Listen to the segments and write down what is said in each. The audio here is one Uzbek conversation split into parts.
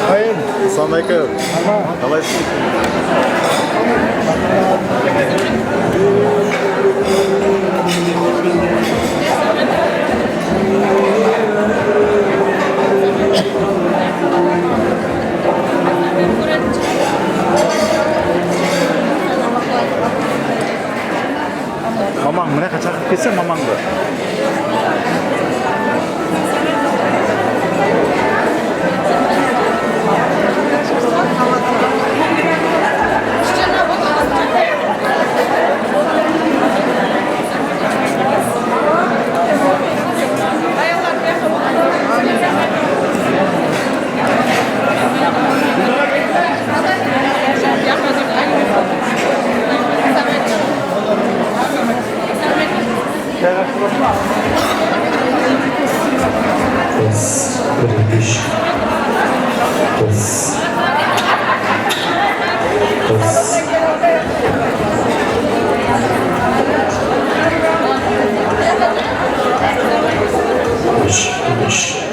Hayır. Assalamualaikum. Қалайсыз? Mamang, mana kaçak kesin mamang bu. Das British. Das. British.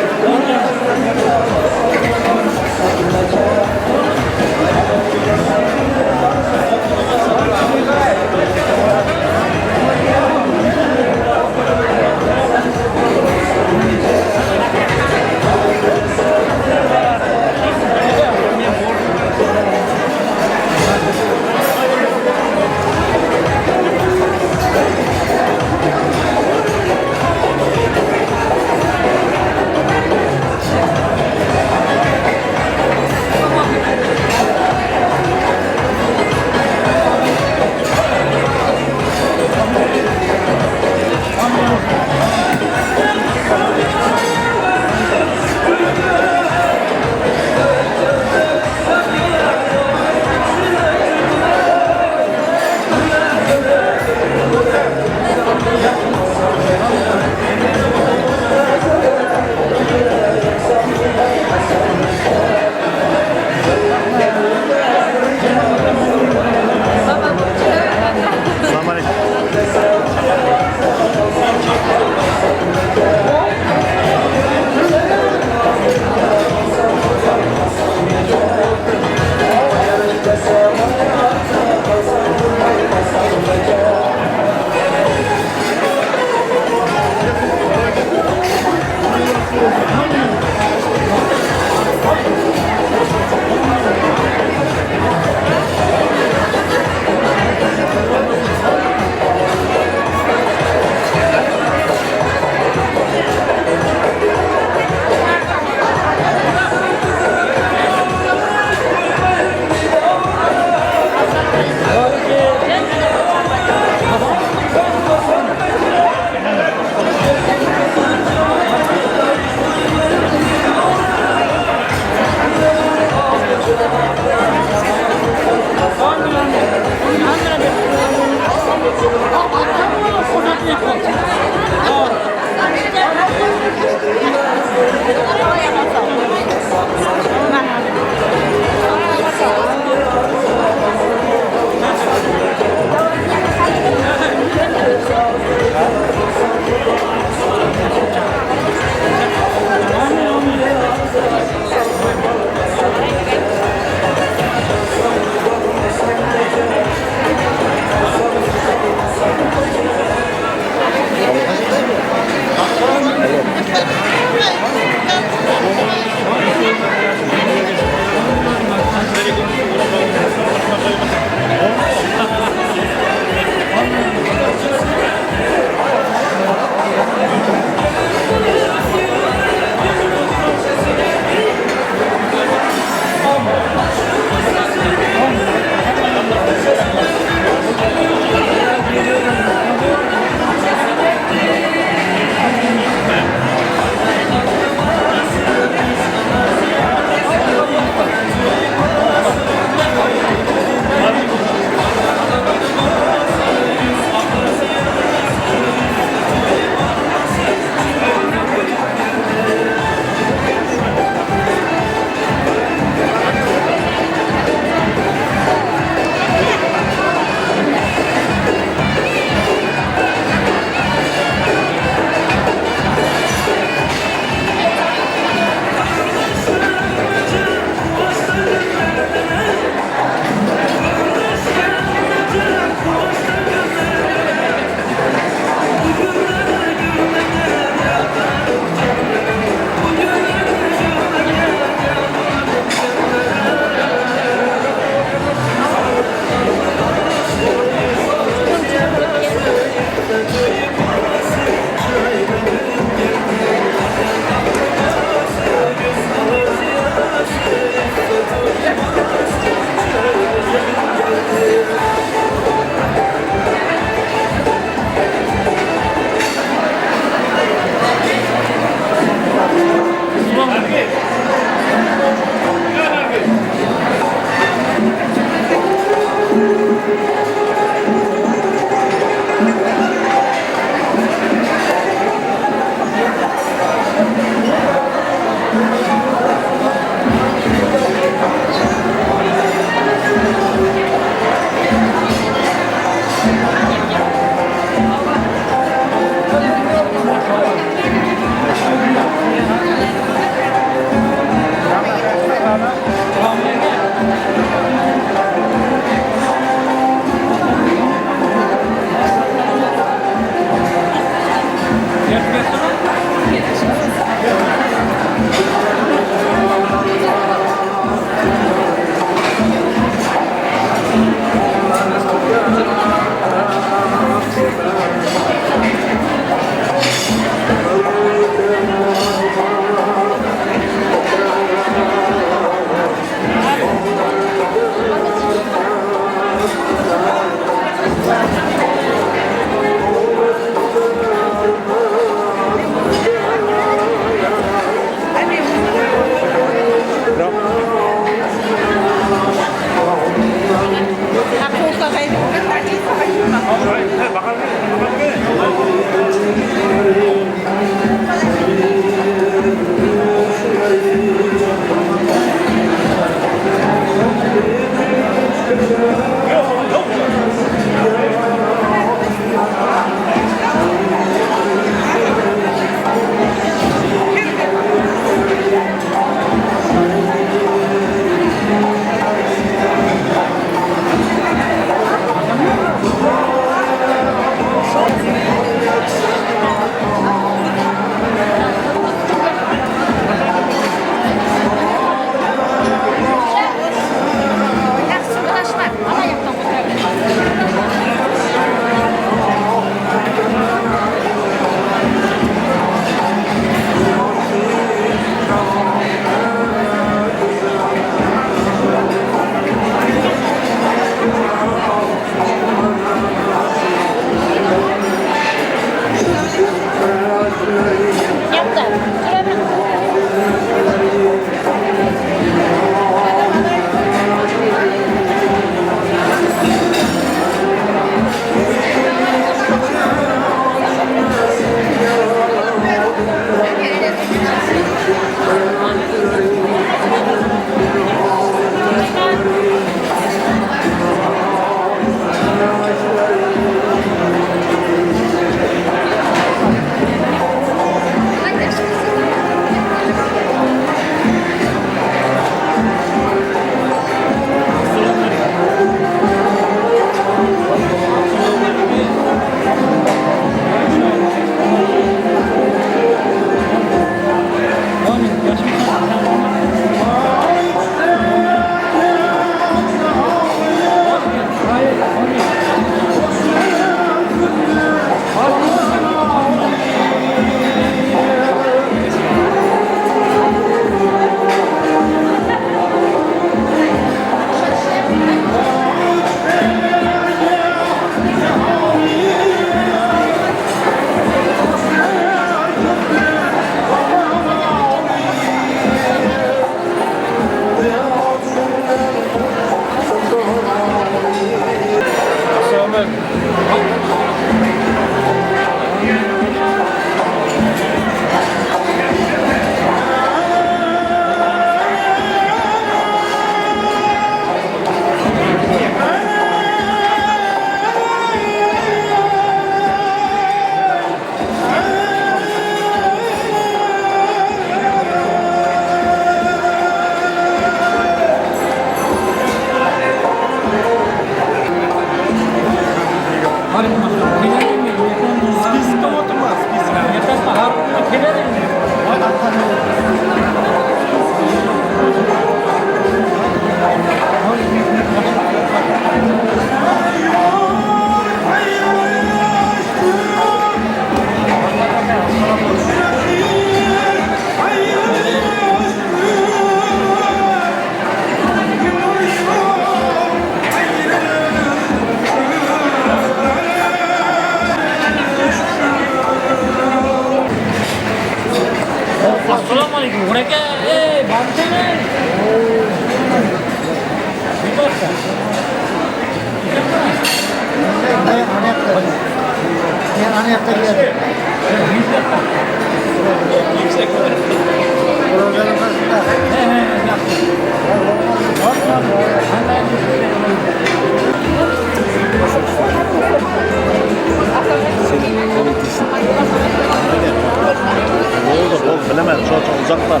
Ne oldu? Bilemem. Çok uzaktan.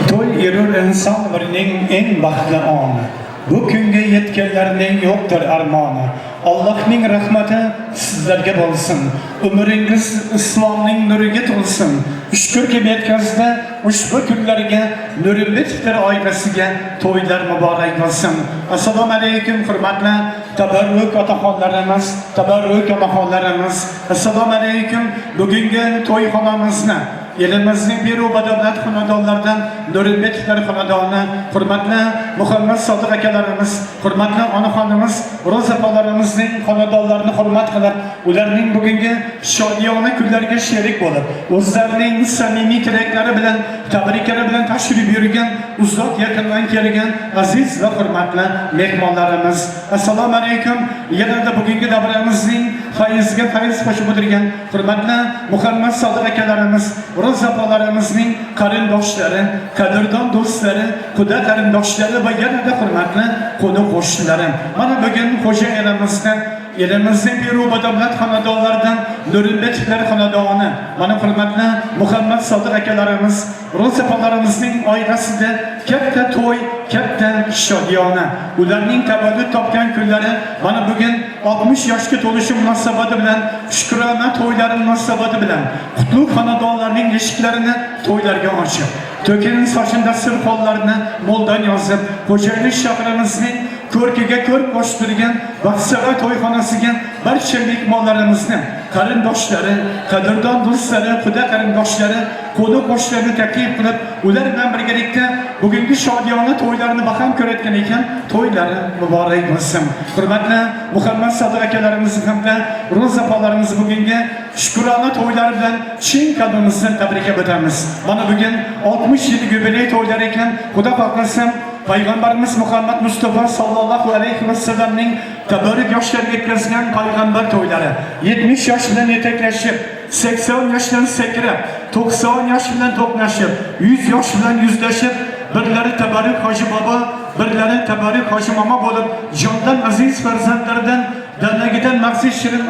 To'y erur inson umrining eng baxtli oni. Bu kunga yetganlarning yo'qdir armoni. Allohning rahmati sizlarga bo'lsin. Umringiz islomning nuriga to'lsin. Shukrki yetkazdi ushbu kunlarga Nurimbekov oilasiga to'ylar muborak bo'lsin. Assalomu alaykum hurmatli tabarruk otaxonlarimiz, tabarruk onaxonlarimiz. Assalomu alaykum. Bugungi to'yxonamizni elimizning beru badavlat xonadonlaridan Nurimbekov xonadoni, hurmatli Muhammad Sodiq akalarimiz, hurmatli onaxonimiz, Ro'za opalarimizning xonadonlarini hurmat qilib, ularning bugungi shodiyona kunlarga sherik bo'lib, o'zlarining samimiy tilaklari bilan, tabriklari bilan tashrif buyurgan, uzoq yaqindan kelgan aziz va hurmatli mehmonlarimiz. Assalomu alaykum. Yanada bugungi davramizning fayziga fayz qo'shib o'tirgan hurmatli Muhammad Sodiq akalarimiz, Ro'za opalarimizning qarindoshlari, qadrdon do'stlari, xudo qarindoshlari va yanada hurmatli qo'ni qo'shnilari. Mana bugun xo'ja elimizning beru badavlat xonadonlaridan Nurimbekov xonadoni, mana hurmatli Muhammad Sodiq akalarimiz, Ro'za opalarimizning oilasida katta to'y, katta shodiyona. Ularning tavallud topgan kunlari mana bugun 60 yoshga to'lishi munosabati bilan, shukrona to'ylari munosabati bilan qutlug' xonadonlarning eshiklarini to'ylarga ochib, to'kin sochinda sirxonlarni mo'ldan yozib, Xo'jayli shahrimizning ko'rkiga ko'rk qo'shtirgan Baxtsaro to'yxonasiga barcha mehmonlarimizni, qarindoshlari, qadrdon do'stlari, xudo qarindoshlari, qo'ni qo'shnilarni taklif qilib, ular bilan birgalikda bugungi shodiyona to'ylarini baham ko'rayotgan ekan, to'ylari muborak bo'lsin. Hurmatli Muhammad Sodiq akalarimiz hamda Ro'za opalarimiz bugungi shukrona to'ylari bilan chin qalbimizdan tabriklab o'tamiz. Mana bugun 60 yil yubiley to'ylari ekan, xudo xohlasa Payg'ambarimiz Muhammad Mustafa sallallohu alayhi vasallamning tabarruk yoshlarga yetkazgan payg'ambar to'ylari 70 yosh bilan yetaklashib, 80 yoshdan sakrab, 90 yosh bilan to'qnashib, 100 yosh bilan yuzlashib, birlari tabarruk hoji bobo, birlari tabarruk hoji momo bo'lib, jondan aziz farzandlaridan dalagidan maqsid shirin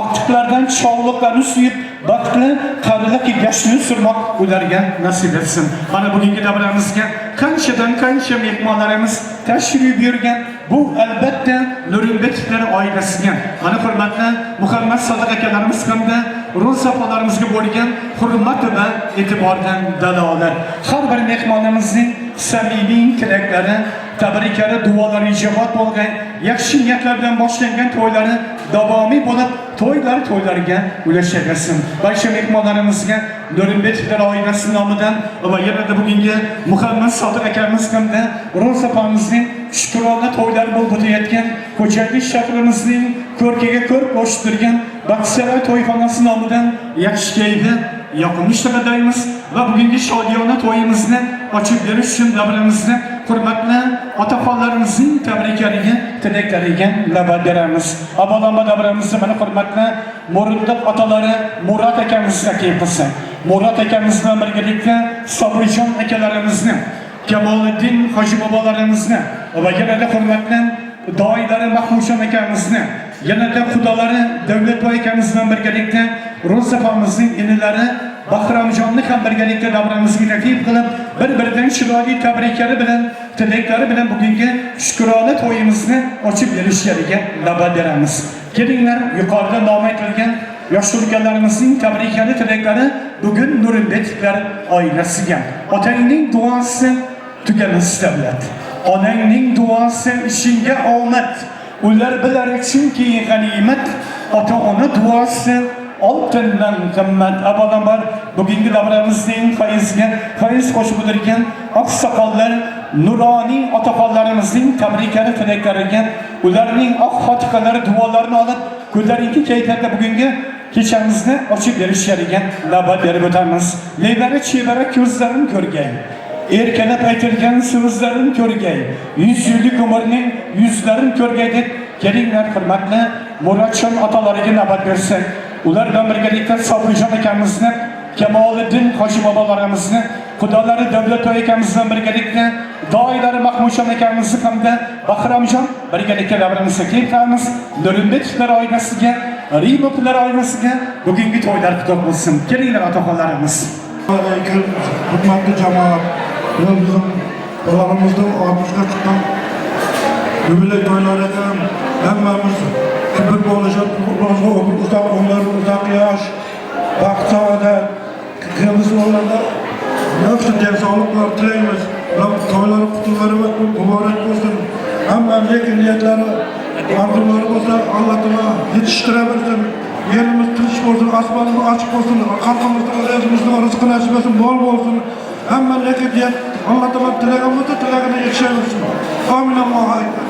oqtiqlardan chog'liqlarni suyib, baxtli qarilik yashni surmoq ularga nasib etsin. Mana bugungi davramizga qancha mehmonlarimiz tashrif buyurgan. Bu albatta Nurimbekov oilasiga, mana hurmatli Muhammad Sodiq akalarimiz hamda Ro'za opalarimizga bo'lgan hurmat va e'tibordan dalolat. Har bir mehmonimizning samimiy tilaklari, tabriklari, duolari ijobat bo'lgan, yaxshi niyatlar bilan boshlangan to'ylari davomiy bo'lib, to'ylarga ulashaversin. Barcha mehmonlarimizga Nurimbekov oilasi nomidan va yanada bugungi Muhammad Sodiq akamiz hamda Ro'za opamizning shukrona to'ylari bo'lib o'tayotgan Xo'jayli shahrimizning ko'rkiga ko'rk qo'shtirgan Baxtsaro to'yxonasi nomidan yaxshi kayfi, yoqimli ishtiqadaymiz va bugungi shodiyona to'yimizni ochib berish uchun davramizni hurmatli otaxonlarimizning tabriklariga, tilaklariga navbat beramiz. Avvalambor davramizni mana hurmatli Murodov otalari Murod akamizni taklif qilsak, Murod akamiz bilan birgalikda Sobrijon akalarimizni, Kamoliddin hoji bobolarimizni va yanada hurmatli doilari Mahmudjon akamizni, yanada xudolari Davlatboy akamiz bilan birgalikda Ro'za opamizning inilari Bahramjonni ham birgalikda davramizga taklif qilib, bir-biridan chiroyli tabriklari bilan, tilaklari bilan bugungi shukrona to'yimizni ochib berishlariga navbat beramiz. Kelinglar, yuqorida nom aytilgan yosh ulkanlarimizning tabriklari, tilaklari bugun Nurinbeklar oilasiga. Otangning duosi tugamas davlat. Onangning duosi ishingga omad. Ular bilar chunki g'animat. Ota-ona duosi oltindan qimmat. Avvalambor bugungi davramizning faiz qo'shib o'tirgan oqsoqollar, nuroniy otaxonlarimizning tabriklari, tilaklariga, ularning oq xotiralari, duolarini olib, ko'tarinki kayfiyatda bugungi kechamizni ochib berishlariga navbat berib o'tamiz. Leylari chevara ko'zlarini ko'rgay, erkalab aytilgan so'zlarini ko'rgay, 100 yillik umrning yuzlarini ko'rgay deb kelinglar, hurmatli Murodjon otalariga navbat bersak, ular bilan birgalikda Sobirjon akamizni, Kamoliddin hoji bobolarimizni, Xudolari Davlatoy akamiz bilan birgalikda Doilari Mahmudjon akamizni hamda Bahramjon birgalikda davramizni kengaytiramiz. Nurinbeklar oilasiga, Rimovlar oilasiga bugungi to'ylar qutlug' bo'lsin. Kelinglar otaxonlarimiz. Alaykum, hurmatli jamoat. Bizim oğlanımızdan armuşka çıkan jubiley to'ylari ekan. Hammamiz bir bo'lishib, uzaq yosh, baxt saodat, qilmish o'g'lonlar yaxshi sog'liqlar tilaymiz. To'ylari qutullari muborak bo'lsin. Hamma niyatlari, arzulari bo'lsa Alloh taolo yetishtira bersin. Yerimiz tinch bo'lsin, osmonimiz ochiq bo'lsin, xalqimizning o'zimizning rizqi nasib etsin, bol bo'lsin. Hamma niyat Alloh taolo tilaganimizda tilagini yetishamiz. Amin Allohu akbar.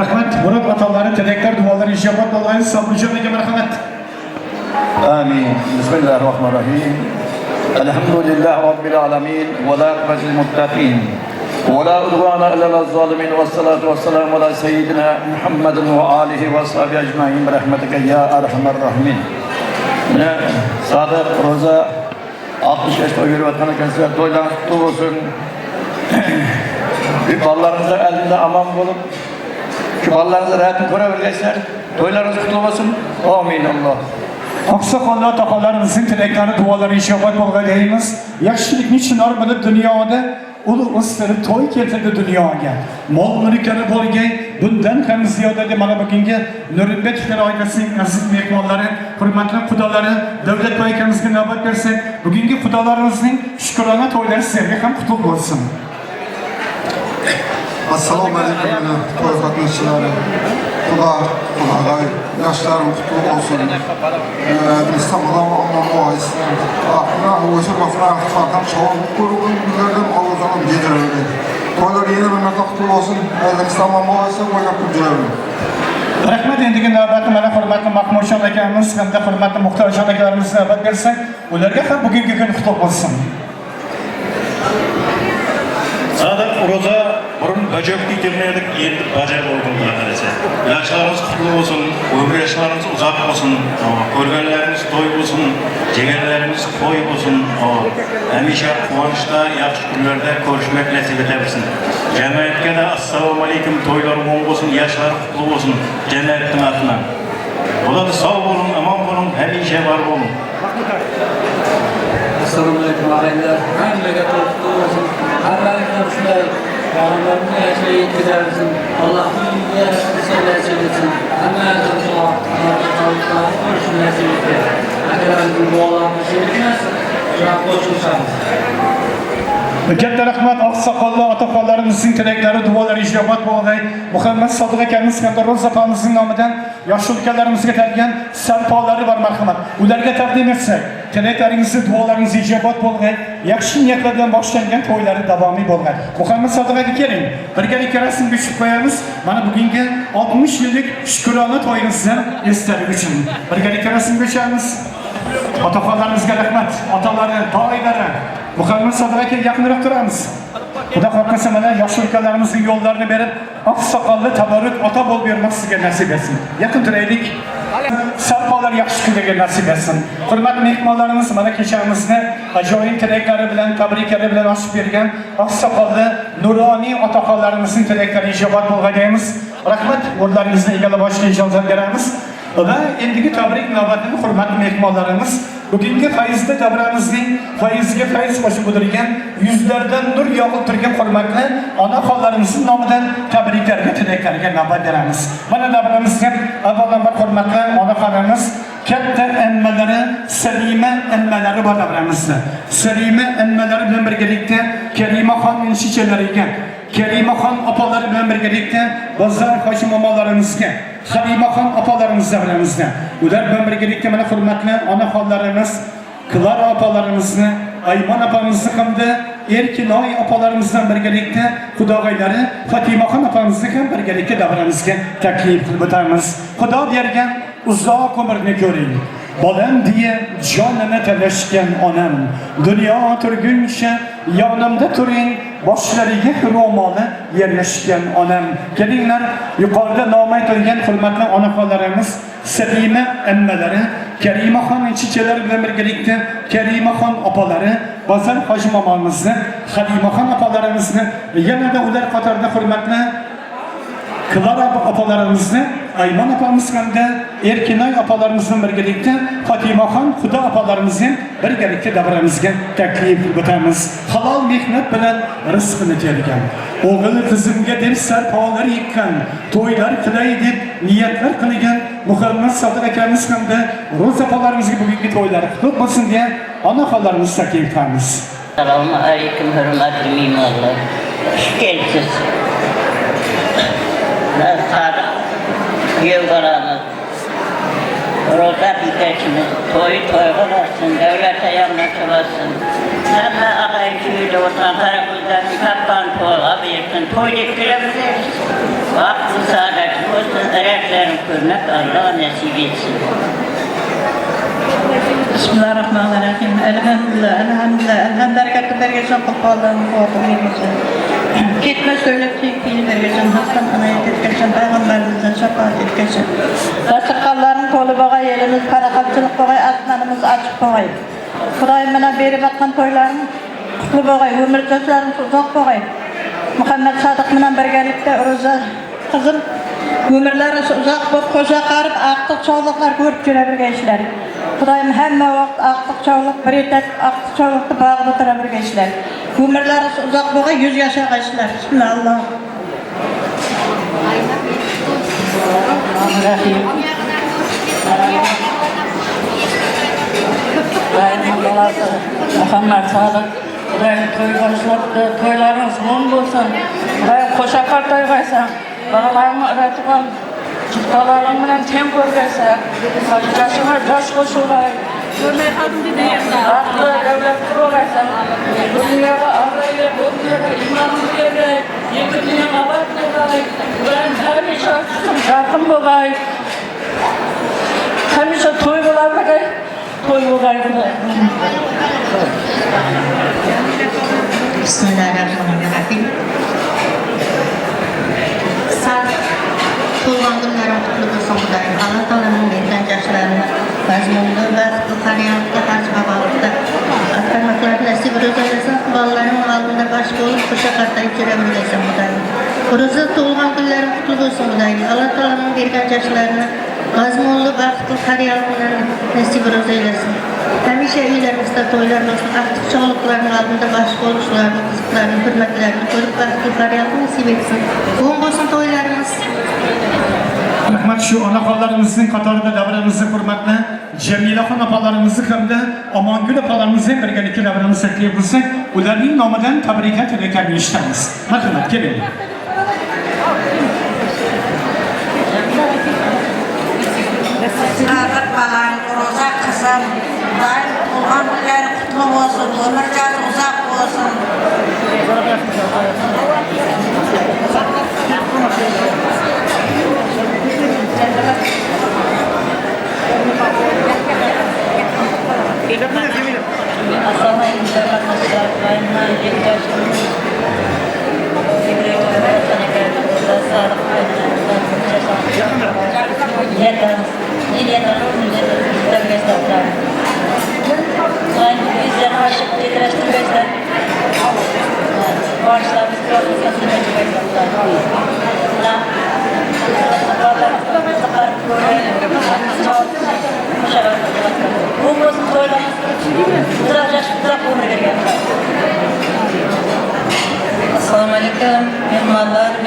Rahmat, Murod otalari, tilaklar, duolar ijobat bo'lgan. Sobirjon aka marhamat. آمين بسم الله الرحمن الرحيم الحمد لله رب العالمين والعاقبة للمتقين ولا عدوان إلا على الظالمين والصلاة والسلام على سيدنا محمد وآله وصحبه أجمعين برحمتك يا أرحم الراحمين. Sadık Roza 60 yaşta yürüyotgan ekansiz, to'ylarınız qutlug' bo'lsin. Ballarınızlar elinde aman bolup, şu ballarınızı rahatını ko'ravergaysizlar. To'ylarınız qutlug' bo'lsin. Amin Allah. Oqsoqollar, otaxonlarimizning tilaklari, duolari ijobat bo'lgan deymiz. Yaxshilikni chinar bilib dunyoda ulu o'stirib to'y keltirdi dunyoga. Mol mulklari bo'lgan, bundan ham ziyoda deb mana bugungi Nurinbeklar oilasining aziz mehmonlari, hurmatli xudolari, Davlatboy akamizga navbat bersak, bugungi xudolarimizning shukrona to'ylari sizlarga ham qutlug' bo'lsin. Assalomu alaykum to'y qatnashchilari. Xudoga yoshlarim qutlug' bo'lsin. Istanbuldan oilasidan o'sha mafraq faqat sog'liq ko'rganlardan Allohdan yediradi. To'ylar yana bir marta qutlug' bo'lsin. Istanbul oilasi o'ylab turadi. Rahmat, endigi navbatni mana hurmatli Mahmudjon akamiz hamda hurmatli Muxtorjon akalarimizni navbat bersak, ularga ham bugungi kun qutlug' bo'lsin. Sadık Roza burun bacak getirmedik, endi bacak oldum arkadaşlar. Yaşlarınız kutlu olsun, ömür yaşlarınız uzak olsun, görgenleriniz toy olsun, cegerleriniz koy olsun. Hemişe kuvvançta, yaxşı günlerde görüşmek nasip edebilsin. Cemiyetke de assalamu aleyküm, toylar bol olsun, yaşlar kutlu olsun, cennetin altına. Ola da sağ olun, aman olun, hemişe var olun. Assalamu alaykum alaylar. Hammaga kutlu bo'lsin. Hammaga shunday Peygamberimiz yaşayıp gidersin. Allah'ın yaşasını nasip etsin. Hammaga Allah'ın koşun nasip etsin. Akalarımızın dualarını nasip etmez. Şuna koşulsanız. Katta rahmat, oqsoqollar, otaxonlarimizning tilaklari, duolari ijobat bo'lgan. Muhammad Sodiq akamiz hamda Roza opamizning nomidan yosh ulkanlarimizga targan sarpollari bor, marhamat. Ularga taqdim etsak, tilaklaringizni, duolaringiz ijobat bo'lgan, yaxshi niyatlar bilan boshlangan to'ylari davomiy bo'lgan. Muhammad Sodiq aka keling, birgalikda rasm tushib qo'yamiz. Mana bugungi 60 yillik shukrona to'yimizni esdalik uchun birgalikda rasm tushamiz. Otaxonlarimizga rahmat, otalari, doilari Muhammad Sodiq aka yaqinroq turamiz. Xudo xohlasa mana yosh ulkanlarimizning yo'llarini berib, oqsoqolli tabarruk ota bo'lib bermoq sizga nasib etsin. Yaqin turaylik. Sarpolar yaxshi kunlarga nasib etsin. Hurmatli mehmonlarimiz mana kechamizni ajoyib tilaklari bilan, tabriklari bilan ochib bergan oqsoqolli nuroniy otaxonlarimizning tilaklari ijobat bo'lgan deymiz. Rahmat, o'rnlaringizni egallab olishga ijozat beramiz. Va endigi tabrik navbatini hurmatli mehmonlarimiz Bugünkü faizde davranızın faizge faiz koşup otururken yüzlerden nur yağıp turgan hurmatli ana xonlarimizning nomidan tabriklarga tilaklarga navbat beramiz. Mana davranızga avvalambor hurmatli ona xonamiz katta emmelari, Selime emmelari bor davramizda. Selime emmelari bilan birgalikda Karimaxon inshichalariga, Karimaxon opalari bilan birgalikda Bozor Hoshim momolarimizga, Halimaxon opalarimiz davramizda. Ular bilan birgalikda mana hurmatli onaxonlarimiz, Klara opalarimizni, Ayman opamizni hamda Erkinoy opalarimizdan birgalikda Xudogaylari Fatimaxon opamizni ham birgalikda davramizga taklif qilib o'tamiz. Xudo bergan uzoq umrni ko'ring. Bolam diye jonini talashgan onam, dunyo turguncha yonimda turing, boshlariga ro'moli yerlashgan onam. Kelinglar, yuqorida nom aytilgan hurmatli onaxonlarimiz, Selime emmalari, Karimaxon chichalari bilan birgalikda Karimaxon opalari, Bozor Hoshim momomizni, Halimaxon opalarimizni, yanada ular qatorida hurmatli Klara opalarimizni, Ayman opamiz hamda Erkinoy opalarimizdan birgalikda Fatimaxon Xudo opalarimizni birgalikda davramizga taklif etamiz. Halol mehnat bilan rizqini tergan, o'g'il qizimga deb sarpolar yekkan, to'ylar qilay deb niyatlar qilgan Muhammad Sodiq akamiz hamda Ro'z opalarimizga bugungi to'ylari qutlug' bo'lsin deya onaxonlarimizni taklif etamiz. Assalomu alaykum, hurmatli mehmonlar. Xush kelibsiz. Sadiq kuyovlarimiz, ro'za bitishimiz, to'y bo'lasin, davlat ayollar bo'lsin. Hamma og'ay-suyli o'tgan Qarag'uzlarni kappan to'g'ab bersin, to'ylik qilamiz. Vaqt saadat bo'lsin, ayaklarni ko'rmak Alloh nasib etsin. Bismillahirrahmanirrahim. Elhamdülillah, elhamdülillah. Elhamdülillah bergesin, Allah'ın kuatı bergesin. Gitme söylediği fiili bergesin, hastan anayet etkesin, Peygamberimizden şefaat etkesin. Rasıkalların kolu bağay, elimiz parakatçılık bağay, aslanımız açık bağay. Kurayım bana beri bakkan toyların kutlu bağay, ömür çocuklarımız uzak bağay. Muhammed Sadık bilan birgalikda Ro'za qizim ömürleri uzak bo'lib, ko'za qarib, aqtiq chog'liqlar ko'rib jura birgaysizlar. Xudoyim hamma vaqt aqtiq chog'liq, bir etak aqtiq chog'liqni bag'ida tura birgaysizlar. Ömürleri uzak bo'lgan 100 yashagaysizlar. Bismillah. Muhammed Sadık to'y boshlabdi, to'ylarimiz mung bo'lsin. Qo'shaqar to'y qilsan, bolalarni uratigan chiqtalarim bilan teng ko'rgaysan. Yoshlar yosh qo'shuvlar. Ko'rmay qoldim dedi endi. Aqli davlat qurolaysan. Dunyoga avlayga, dunyoga iymonni bergay, yekini abad qilgay. Ular hamisha yaqin bo'lgay. Hamisha to'y bo'larligay. To'y bo'lgay. Bismillahirrahmanirrahim. Sağ tuğan günlerin kutlu olsun Xudayım. Allah Teala'nın vergan yaşlarını mazmunlu ve kariyalıkta harcama bağlıkta aktarmaklar nasip eylesin. Balların aldığında başka olup kuşa kartayıp görebilirsin Xudayım. Burası tuğan günlerin kutlu olsun Xudayım. Allah Teala'nın vergan yaşlarını mazmunlu ve kariyalıkta nasip eylesin. Hamisha uylarimizda to'ylar bo'lsin, aqtiq chog'liqlarning oldida bosh bo'lishlarni, qiziqlarni, hurmatlarini ko'rib baxtli faryodni nasib etsin. Bugun bo'lsin to'ylarimiz. Rahmat shu onaxonlarimizning qatorida davramizda hurmatli Jamilaxon opalarimizni hamda Omongul opalarimizni birgalikda davramizga taklif qilsak, ularning nomidan tabrikat tilaklarni eshitamiz. Marhamat, keling. Sadiq balan, Ro'za qizim, tuğan günleri kutlu olsun, ömürler uzak olsun. Assalamualaikum warahmatullahi wabarakatuh.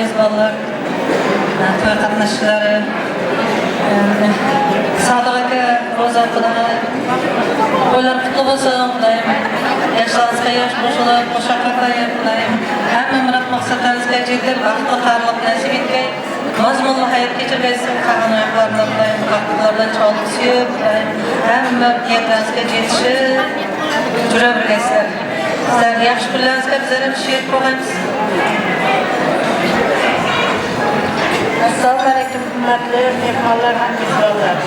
mezbonlar, to'y qatnashchilari, Sodiq aka ro'za o'qidi. To'ylar qutlug' bo'lsin deyman. Yoshlarga yosh qo'shilib, qo'shaqqa deyman. Hamma murod maqsadlaringizga yetib, baxtli qarliq nasib etgay. Mazmunli hayot kechirgaysiz, qahramonlardan deyman. Baxtlardan chalib suyib, hamma niyatlaringizga yetishib, jura birgaysizlar. Sizlar yaxshi kunlaringizga bizlar ham she'r qo'yamiz. Assalomu alaykum hurmatli mehmonlar ham mehmonlar.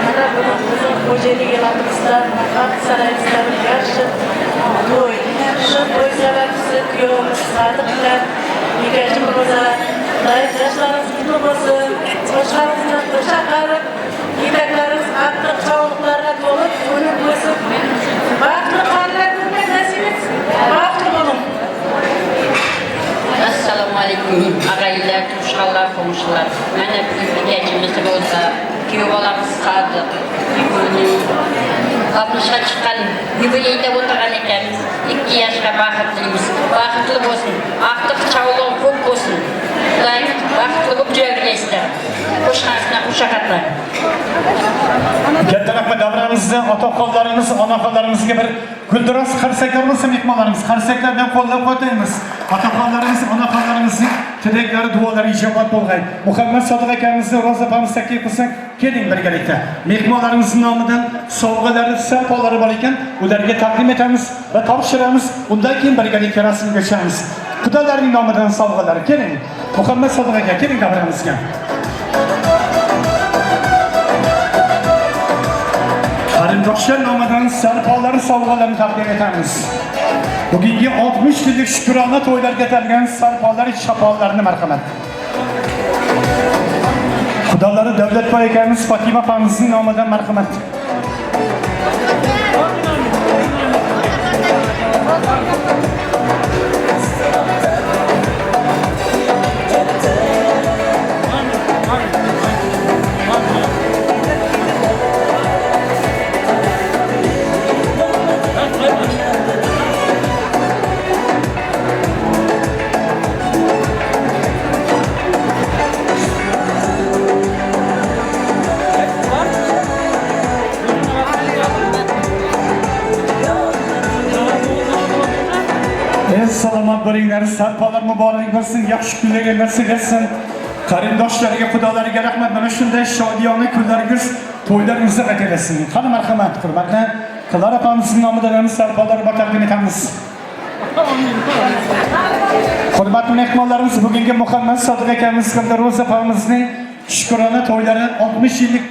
Mana bugun bizning xo'jalik elamizda vaqt saraymizda yaxshi to'y. Shu to'y sababchisi kuyovimiz Sodiq bilan nikahchi ro'za. Yoshlarimiz qutlug' bo'lsin. Yoshlarimizni qo'shaqarib, yetaklarimiz qattiq sog'liqlarga to'lib, to'lib bo'lsin. Baxtli qarlar ko'rmak nasib etsin. Baxtli bo'ling. Assalomu alaykum ag'aylar, qo'shnilar, qo'shnilar. Mana nikahchimiz ro'za, kuyov bolamiz Sodiq. 60ga chiqqan yubileyda o'tirgan ekanmiz. 2 yoshga baxtlimiz. Baxtli bo'lsin. Aqtiq chavlon ko'p bo'lsin. Ular baxtli bo'lib yurgaysizlar. Qo'shnilar, qo'shaqatlar. Katta rahmat davramizda ota-onalarimiz, ona-onalarimizga bir guldiroz qarsaklar bo'lsa mehmonlarimiz, qarsaklar bilan qo'llab qo'yamiz. Ota-onalarimiz, ona-onalarimizning tilaklari, duolari ijobat bo'lg'ay. Muhammad Sodiq akamizni ro'za pamiz taklif qilsak, keling birgalikda. Mehmonlarimizning nomidan sovg'alari, sarpolari bor ekan, ularga taqdim etamiz va topshiramiz. Undan keyin birgalikda rasmga tushamiz. Xudolarning nomidan sovg'alar. Keling. Muhammad Sodiq aka, keling davramizga. Qarindoshlar nomidan sarpolari sovg'alarini taqdim etamiz. Bugungi 60 yillik shukrona to'ylarga atalgan sarpolari chapollarni marhamat. Xudolari Davlatboy akamiz Fatima opamizning nomidan marhamat. Salomat bo'linglar, sarpolar muborak bo'lsin, yaxshi kunlarga nasib etsin. Qarindoshlarga, xudolariga rahmat. Mana shunday shodiyona kunlaringiz, to'ylaringizni aytalasin. Qani marhamat, hurmatli Clara opamizning nomidan sarpolar taqdim etamiz. Hurmatli mehmonlarimiz, bugungi Muhammad Sodiq akamiz hamda Ro'za opamizning shukrona to'ylari 60 yillik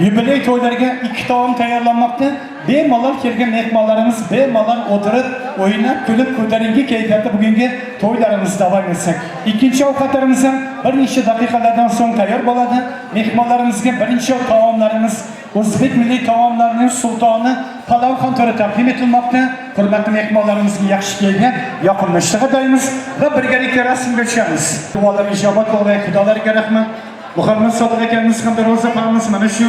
yubiley to'ylariga 2 taom tayyorlanmoqda. Bemalol kelgan mehmonlarimiz bemalol o'tirib, o'ynab, kulib, ko'tarinki kayfiyatda bugungi to'ylarimizni davom etsak. Ikkinchi ovqatlarimiz ham bir necha daqiqalardan so'ng tayyor bo'ladi. Mehmonlarimizga birinchi taomlarimiz o'zbek milliy taomlarining sultoni palov xontori taqdim etilmoqda. Hurmatli mehmonlarimizga yaxshi kelgan, yoqimli ishtiqlaymiz va birgalikda rasmga tushamiz. Duolar ijobat bo'lg'ay, xudolarga rahmat. Muhammad Sodiq akamiz hamda Ro'za opamiz mana shu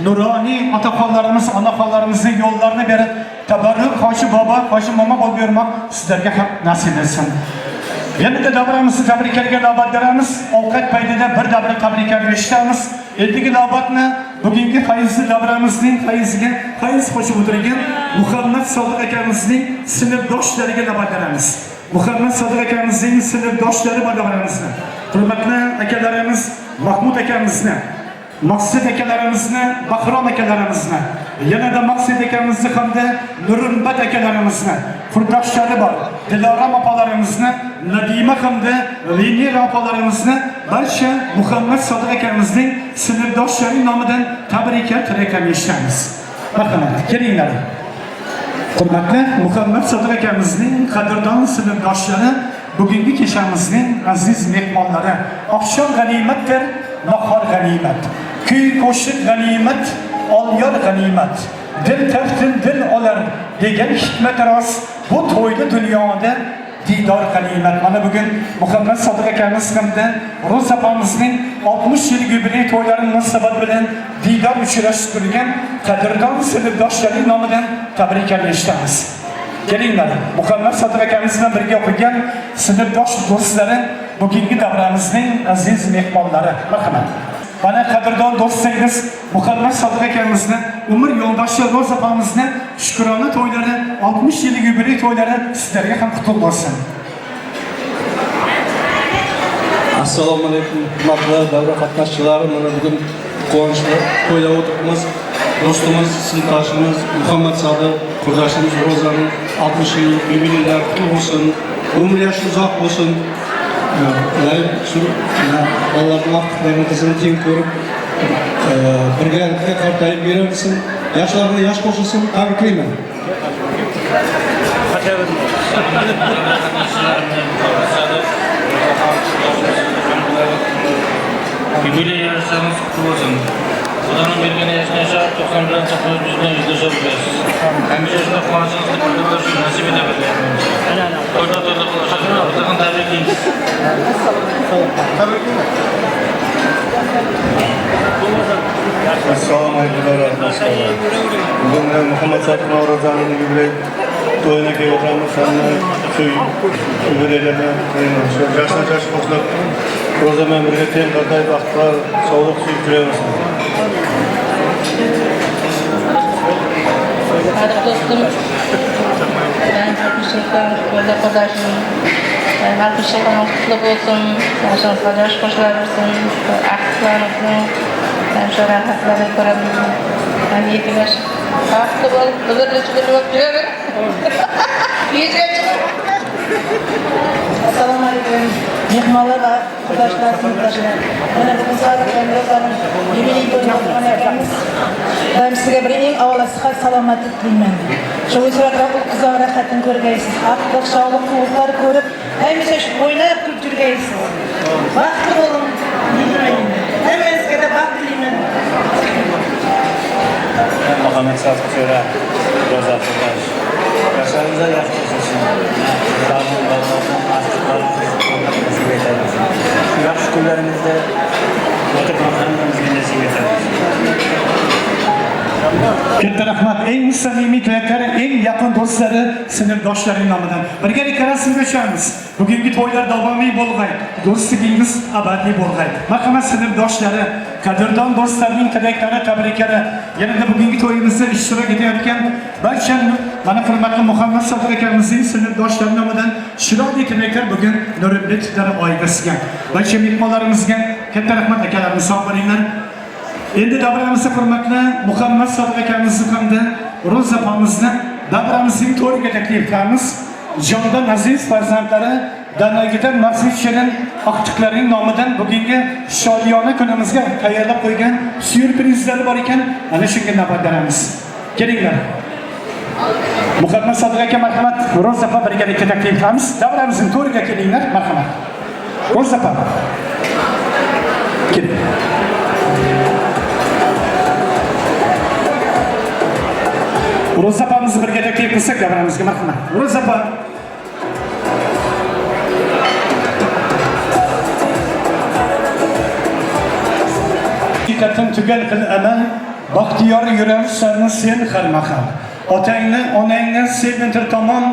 nuroniy otaxonlarimiz, onaxonlarimizning yo'llarini berib, tabarruk hoji bobo, hoji momo bo'lib yurmoq sizlarga ham nasib etsin. Yana davramizni tabriklarga navbat beramiz. Ovqat paytida bir davra tabriklar eshitamiz. Eldagi navbatni bugungi fayzli davramizning fayziga fayz qo'shib o'tirgan Muhammad Sodiq akamizning sinfdoshlariga navbat beramiz. Muhammad Sodiq akamizning sinfdoshlari bor davramizda. Hurmatli akalarimiz Mahmud akamizni, Maqsad akalarimizni, Bahrom akalarimizni, yanada Maqsad akamizni hamda Nurumbat akalarimizni, qurdoshlari bor, Diloram opalarimizni, Nadima hamda Venera opalarimizni barcha Muhammad Sodiq akamizning sinfdoshlari nomidan tabriklar, tilaklar eshitamiz. Marhamat, kelinglar. Hurmatli Muhammad Sodiq akamizning qadrdon sinfdoshlari, bugungi kechamizning aziz mehmonlari. Oqshom g'animatdir, nahor g'animat. Kuy qo'shiq g'animat, olyor g'animat. Dil taftin dil olar degan hikmat rost. Bu to'yli dunyoda diydor g'animat. Mana bugun Muhammad Sodiq akamiz hamda Ro'za opamizning 60 yillik yubiley to'ylari munosabat bilan diydor uchrashib turgan qadrdon sinfdoshlari nomidan tabriklar eshitamiz. Kelinglar, Muhammad Sodiq akamiz bilan birga o'qigan sinfdosh do'stlari bugungi davramizning aziz mehmonlari. Marhamat. Bana qadrdon do'stlaringiz Muhammad Sodiq akamizni, umr yo'ldoshi Ro'za opamizni shukrona to'ylari, 60 yillik yubiley to'ylari sizlarga ham qutlug' bo'lsin. Assalomu alaykum, hurmatli davra qatnashchilari. Mana bugun quvonchli to'ylab o'tiribmiz. Do'stimiz, sinfdoshimiz Muhammad Sodiq qurdoshimiz Ro'zaning 60 yillik yubileylari qutlug' bo'lsin. Umr yoshi uzoq bo'lsin. Allohning vaqtlarini qizini teng ko'rib, birgalikda qartayib beraversin. Yoshlarni yosh qo'shilsin. Tabriklayman. Yubiley yarışlarınız kutlu olsun. Kudanın belgene yaşına yaşayıp 90 bilen çapınız bizden yüzleşebiliriz. Hem yaşında kuvancınızda kutlu olsun, nasip edebiliriz. Orada bulaşın, ortadan tebrikleyin. Assalomu alaykum arkadaşlar. Bugün Muhammad Sodiq Ro'zaning yubiley to'yina kelyapmiz. Shu yubileylarni yoshlar qo'shilib Ro'za bilan birga teng qatnashib vaqtlar sog'lik suyib yuramiz. Aziz dostum, ben 60 yıldan böyle kardeşim. Ben 60 yıldan kutlu olsun. Yaşınızda yaş koşularsın. Aktıklarınızın. Ben şu rahatları görebilirim. Ben 7 yaş. Aklı bol. Özürlü çıkıp yok diyor. Assalamu alaikum. Mehmonlar va qurdoshlar, sinfdoshlar. Mana bugun Sodiq Ro'zaning yubiley to'yini o'tkazamiz. Ben sizga bir eng avvalo sihat salomatlik tilayman. Shu o'zroqda qizlar rohatini ko'rgaysiz. Aql, sog'liq, quvvatlar ko'rib, hamisha shu o'ynab kulib yurgaysiz. Baxtli bo'ling. Hammangizga da baxt tilayman. Muhammad Sodiq Ro'za qurdosh. Yoshlarimizni yosh qo'shilsin. Yaxshi kunlarimizda o'tib hammamizga nasib etamiz. Katta rahmat. Eng samimiy tilaklar, eng yaqin do'stlari, sinfdoshlaring nomidan birgalikda rasmga tushamiz. Bugungi to'ylar davomiy bo'lg'ay, do'stligingiz abadiy bo'lg'ay. Marhamat sinfdoshlari, qadrdon do'stlarning tilaklari, tabriklari, yanada bugungi to'yimizda ishtirok etayotgan barcha mana hurmatli Muhammad Sodiq akamizning sinfdoshlari nomidan chiroyli tilaklar bugun Nuriddin oilasiga, barcha mehmonlarimizga katta rahmat. Akalarimiz sog' bo'linglar. Endi davramizda hurmatli Muhammad Sodiq akamizni hamda Ro'za opamizni davramizning to'riga taklif qilamiz. Jondan aziz farzandlari Danagidan maxsus shirin oqchiqlarning nomidan bugungi shodiyona kunimizga tayyorlab qo'ygan syurprizlar bor ekan, ana shunga navbat beramiz. Kelinglar. Muhammad Sodiq aka, marhamat. Ro'za opa birgalikda taklif qilamiz. Davramizning to'riga kelinglar, marhamat. Ro'za opa. Keling. Ro'za opamizni birga taklif qilsak davramizga, marhamat. Ro'za opa. Hakikaten tügel qil amal, baxtiyor yurarsan sen har mahal. Otangni, onangni sevintir tomon,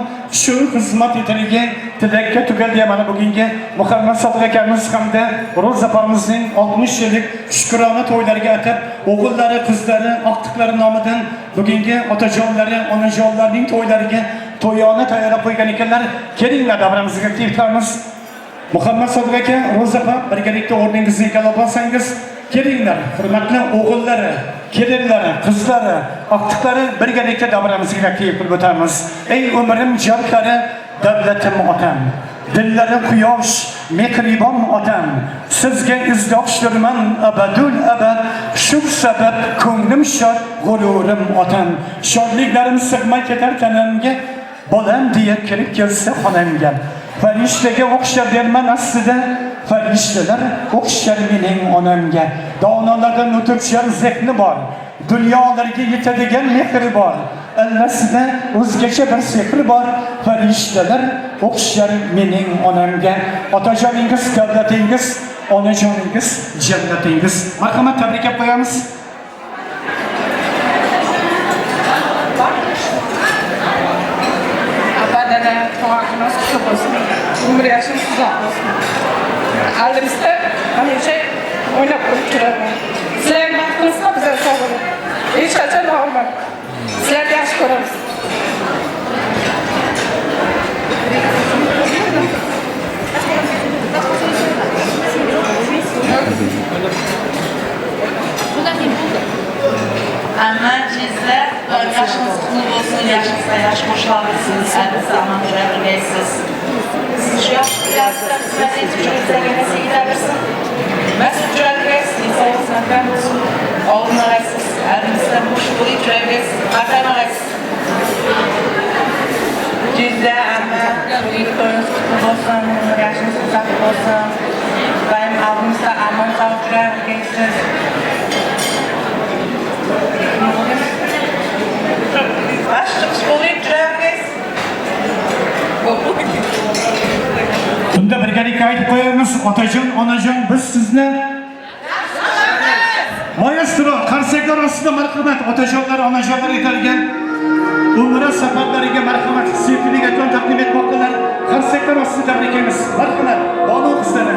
shu xizmat etilgan tilakka tugal deya mana bugungi Muhammad Sodiq akamiz hamda Ro'za opamizning 60 yillik shukrona to'ylariga atab o'g'illari, qizlari, oqtiqlari nomidan bugungi otajonlari, onajonlarning to'ylariga to'yona tayyorlab qo'ygan ekanlar. Kelinglar, davramizga taklif qilamiz. Muhammad Sodiq aka, Ro'za opa birgalikda o'rningizni egallab olsangiz, kelinglar, hurmatli o'g'illari, kelinlari, qizlari, oqtiqlari birgalikda davramizga taklif qilib o'tamiz. Ey umrim javhari, davlatim otam, dillari quyosh, mehribon otam, sizga izdoshdirman abadul abad, shu sabab ko'nglim shod, g'ururim otam. Shodliklarim sig'may ketar tanamga, bolam deya kirib kelsa xonamga. Farishtaga o'xshab derman aslida, farishtalar o'xshar mening onamga. Donolardan o'tibshar zehni bor, dunyolarga yetadigan mehri bor. Allasida o'zgacha bir sehri bor, farishtalar o'xshar mening onamga. Otajoningiz davlatingiz, onajoningiz jannatingiz. Marhamat, tabriklab qo'yamiz. Apa dada, to'g'ri qilmas, kuchli bo'lsin. Umr yaxshi uzoq bo'lsin. Aldimizda hamisha o'ynab ko'rib turaman. Sizlarning baxtingizga bizlar sog' bo'ling. Hech qachon og'rimang. Sizlarni yaxshi ko'ramiz. Ama sizler yaşınız kutlu olsun, yaşınızda yaş boşalmışsınız, elbette aman görebilmeysiniz. Siz şu yaş kıyasında sizler yetiştiğinizde gelmesi gidersin. Mesut Cürebilmeyiz, insan olsun, efendim olsun, olmayaysınız, elimizde boş bulup Cürebilmeyiz, arkamayız. Sizler ama büyük toyunuz kutlu olsun, yaşınız uzak olsun, benim abimizde aman sağ Cürebilmeyiz. Bunda birgalikda aytib qo'yamiz, otajon, onajon, biz sizni Maestro qarsaklar ostida marhamat, otajonlar, onajonlar aytilgan umra safarlariga marhamat hissiyatiga taqdim etmoqdalar. Qarsaklar ostida tabriklaymiz. Marhamat, balo qizlari,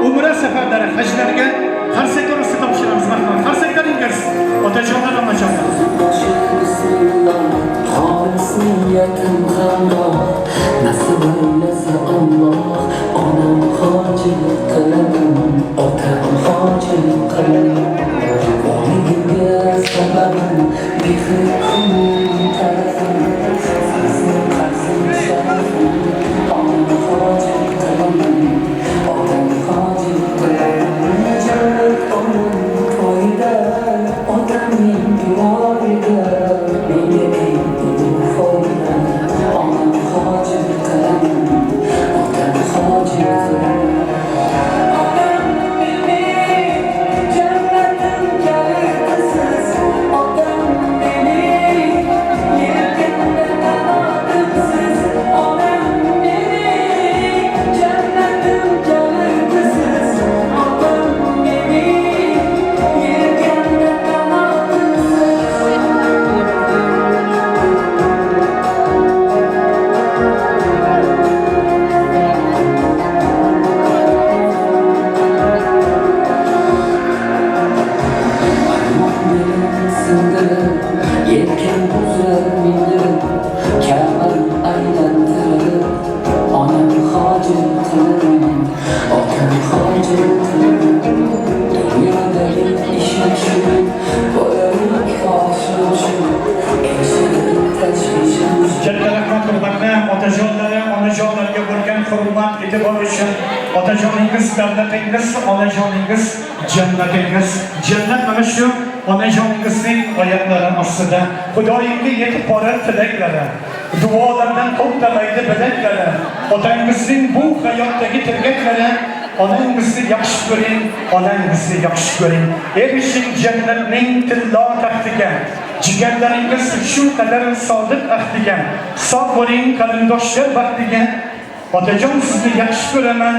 umra safarlari, hajlarga qarsaklar ostida topshiramiz. Marhamat, qarsaklaringiz, otajonlar, onajonlar. Nasıl eylese Allah, anam hacılık kılamam, otam hacılık kılamam. Onu gibi sabahım, bir hüküm tarafım, sizin karsın şarafım, anam hacılık kılamam, otam hacılık kılamam. Canlık onun koyda, otamın duvarda, beni eğitim koyda. Otajoningiz davlatingiz, onajoningiz jannatingiz. Jannat mana shu onajoningizning oyoqlari ostida. Xudoyimga yetib borar tilaklari, duolardan to'xtamaydi bilaklari. Otangizning bu hayotdagi tirgaklari, onangizni yaxshi ko'ring, onangizni yaxshi ko'ring. Erishing jannatning tillo taxtiga. Jigarlaringiz shu qadar sodiq ahdiga. Sog' bo'ling qarindoshlar baxtiga. Otajon sizni yaxshi ko'raman,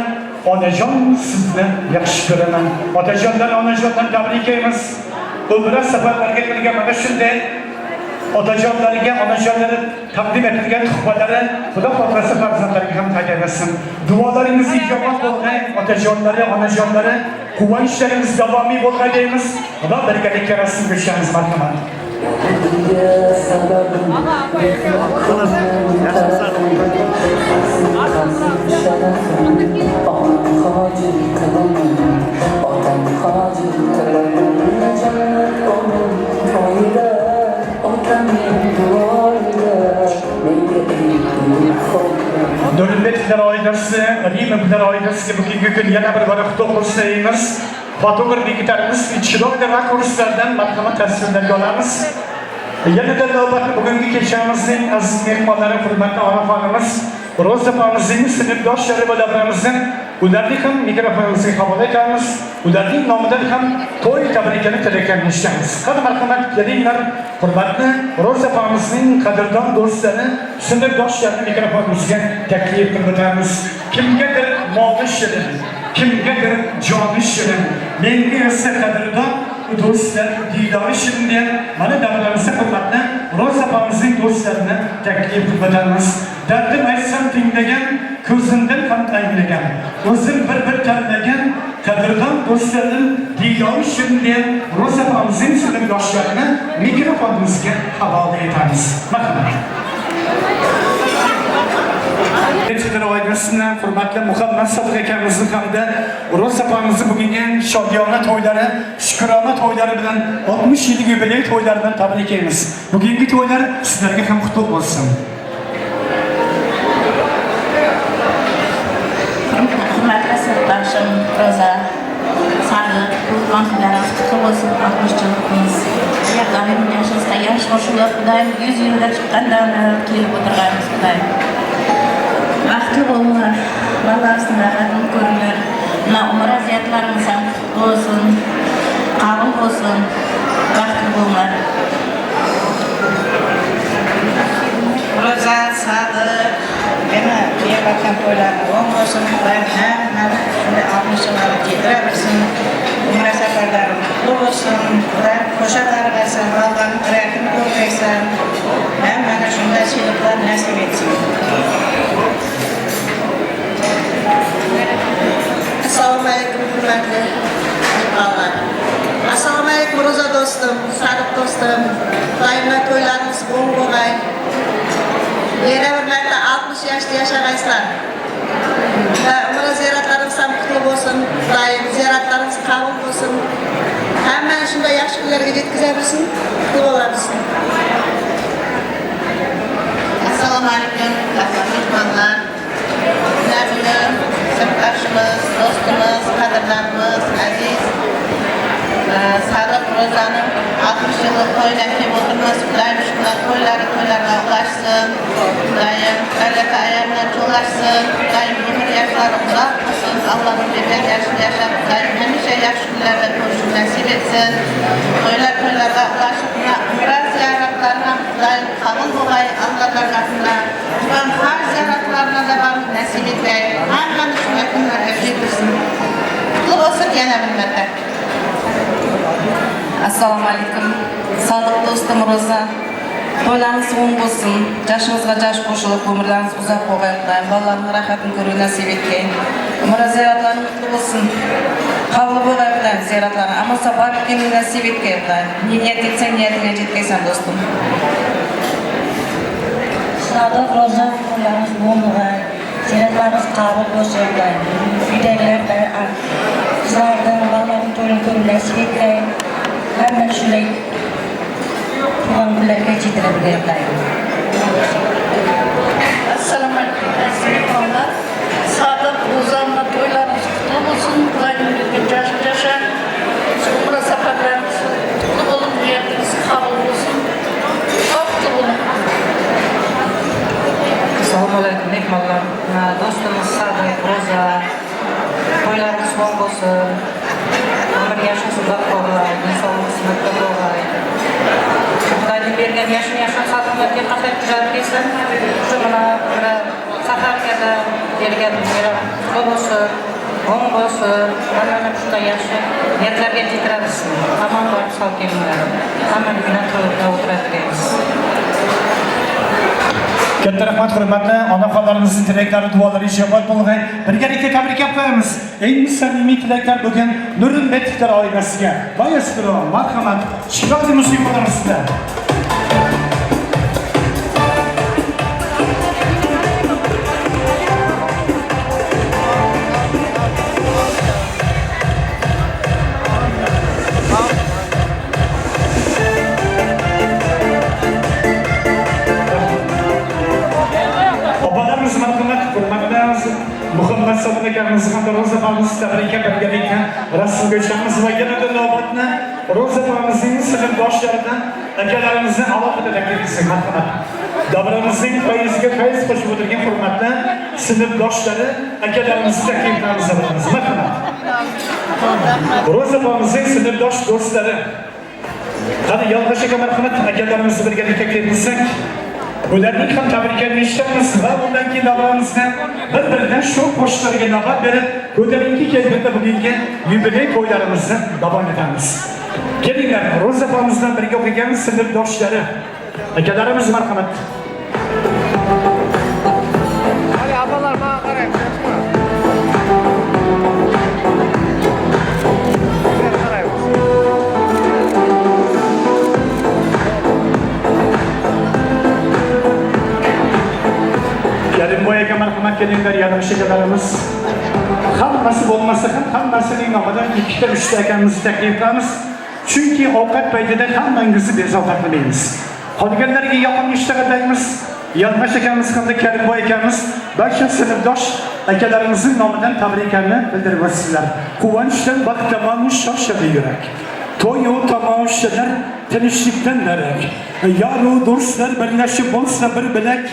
onajon sizni yaxshi ko'raman. Otajonlar, onajonlar tabriklaymiz. Umra safarlarga qilgan mana shunday otajonlarga, onajonlarga taqdim etilgan tuhfatlari Xudo xohlasa farzandlarga ham taqdirlasin. Duolaringiz ijobat bo'lgay, otajonlari, onajonlari, quvonchlaringiz davomiy bo'lgay deymiz. Xudo birgalikka rasm ko'rishamiz, marhamat. Nurulbeklar oilasi, Rimliklar oilasiga bugungi kun yana bir bora qutlug' bo'lsin deymiz. Fotograf yigitlarimiz chiroyli rakurslardan marhamat tasvirlarga olamiz. Yanada navbatda bugungi kechamizning aziz mehmonlari, hurmatli onaxonimiz, Roza opamizning sinfdoshlari bilan ularni ham mikrofonimizga qabul etamiz. Ularning nomidan ham to'y tabrikini tilaklarini eshitamiz. Qani marhamat, kelinglar, hurmatli Roza opamizning qadrdon do'stlari, sinfdoshlarini mikrofonimizga taklif qilib o'tamiz. Kimgadir moli shirin, kimgadir joni shirin, menga esa qadrdon do'stlar, diydori shirindiyan mana davramizda hurmatli Ro'z opamizning do'stlarini taklif qilamiz. Dardim aytsam tinglagan, ko'zimdan ham anglagan, o'zim bir tanlagan qadrdon do'stlarim, diydori shirindiyan Ro'z opamizning sinfdoshlarini mikrofonimizga havola etamiz. Marhamat. Oilasidan hurmatli Muhammad Sodiq akamizni hamda Ro'z opamizni bugungi shodiyona to'ylari, shukrona to'ylari bilan 60 yillik yubiley to'ylaridan tabriklaymiz. Bugungi to'ylar sizlarga ham qutlug' bo'lsin. Hurmatli sinfdoshim Ro'za Sodiq, Qur'on kunlaringiz qutlug' bo'lsin. 60-yilligimiz. Yaxlarim yashasizda yosh qo'shilib, Xudoyim 100 yilga chiqqandan kelib o'tirganmiz Xudoyim. Baxtli bo'linglar, Allohning rahmatini ko'ringlar. Umr aziyatlarimiz ham bo'lsin, qabul bo'lsin. Baxtli bo'linglar. Ro'za Sodiq, yana yeyotgan to'ylarni o'ng bo'lsin. Xudoyim hammani shunday 60 yillarga yetirsin. Umr safarlari qutlug' bo'lsin. Xudoyim qo'sha qarg'asin, Allohning rahmatini ko'rmaysan. Hammani shunday siyliqlar nasib etsin. Assalomu alaykum hurmatli mehmonlar. Assalomu alaykum Ro'za do'stim, Sodiq do'stim. Doimlar to'ylarimiz bo'm bo'lg'ay. Yana bir marta 60 yoshda yashag'aysizlar. Va umr ziyoratlarimiz ham qutlug' bo'lsin. Doim ziyoratlarimiz qabul bo'lsin. Hammani shunday yaxshi kunlarga yetkazamiz. Qutlug' bo'lamiz. Assalomu alaykum mehmonlar. Nabiyim, sinfdoshimiz, do'stimiz, qadrlarimiz, aziz Sodiq Ro'zaning 60 yillik to'yidan kelib o'tirmiz. Xudoyim shunday to'ylarga ulashsin. Xudoyim kallaka ayamdan cho'lashsin. Xudoyim umr yoshlari uzoq bo'lsin. Allohim bergan yoshni yashab, Xudoyim hamisha yaxshi kunlarda ko'rishni nasib etsin. To'ylarga ulashib, umr ziyoratlarni ham Xudoyim qabul bo'lg'ay. Allohlar rahmatlar. Xudoyim har ziyoratlarni davom nasib etgay. Hammani shunday kunlarga yetkazsin. Qutlug' bo'lsin yana bir marta. Assalomu alaykum. Sodiq do'stim Ro'za. To'ylaringiz o'ng bo'lsin. Yoshingizga yosh qo'shilib, umrlaringiz uzoq bo'lg'ay. Allohning rahmatini ko'rib nasib etgay. Umr ziyoratlaringiz qutlug' bo'lsin. Qabul bo'lg'ay ziyoratlarni. Ammo sabab kelib nasib etgay. Niyat etsang niyatingga yetkazsan do'stim. Sodiq Ro'za to'ylaringiz bo'm bo'lg'ay. Ziyoratlaringiz qabul bo'lsin. Uydagilarda sizlardan Allohning to'yini ko'rib nasib etgay. Hammani shunday tug'an kunlarga yetiradiganlar. Assalomu alaykum mehmonlar. Sodiq Ro'zaning to'ylaringiz qutlug' bo'lsin. Xudoyim bergan yasha. Umr safarlarimiz qutlug' bo'lsin, niyatingiz qabul bo'lsin. Qutlug' bo'ling. Assalomu alaykum mehmonlar. Do'stimiz Sodiq Ro'za. To'ylaringiz o'ng bo'lsin. Umr yashingiz uzoq bo'lg'ay, insonligingiz mutlu bo'lg'ay. Xudoyim bergan yoshni yashab, sog'lomlikka qanday tuzatib kelsin. Shu mana safarga bergan qutlug' bo'lsin, o'ng bo'lsin. Hammani shunday yaxshi niyatlarga yetkazamiz. Hamon bor sog' kelinglar. Hammani bilan to'yda o'tiradiganmiz. Katta rahmat hurmatli onaxonlarimizning tilaklari, duolari ijobat bo'lg'ay. Birgalikda tabriklab qo'yamiz. Eng samimiy tilaklar bugun Nurimbeklar oilasiga. Bayasiro, marhamat, chiroyli musiqalarimizda. Muhammad Sodiq akamizni hamda Ro'za opamizni tabriklab birgalikda rasmga tushamiz va yana navbatni Ro'za opamizning sinfdoshlaridan akalarimizni alohida taklif etsak, marhamat. Davramizning foiziga foiz qo'shib o'tirgan hurmatli sinfdoshlari akalarimizni taklif qilamiz. Marhamat. Ro'za opamizning sinfdosh do'stlari. Qani yolg'iz aka marhamat akalarimizni birgalikda taklif etsak. Ularning ham tabriklarni eshitamiz va undan keyin davramizda bir-biridan shu qo'shiqlarga navbat berib, ko'tarinki kayfiyatda bugungi yubiley to'ylarimizni davom etamiz. Kelinglar, Ro'za opamizdan birga o'qigan sinfdoshlari, akalarimiz marhamat. Hadi abalar bana qarang, kaçma. Karimboy aka marhamat kelinglar, yig'ilish akalarimiz. Hammasi bo'lmasa ham hammasining nomidan 2-3 ta akamizni taklif qilamiz. Chunki ovqat paytida hammangizni bezovta qilmaymiz. Qolganlarga yoqimli ishtahadaymiz. Yalmash akamiz hamda Karimboy akamiz barcha sinfdosh akalarimizning nomidan tabriklarni bildirib o'tsizlar. Quvonchdan baxt tomon shoshadi yurak. To'yu tomoshalar tinchlikdan darak. Yoru do'stlar birlashib bo'lsa bir bilak.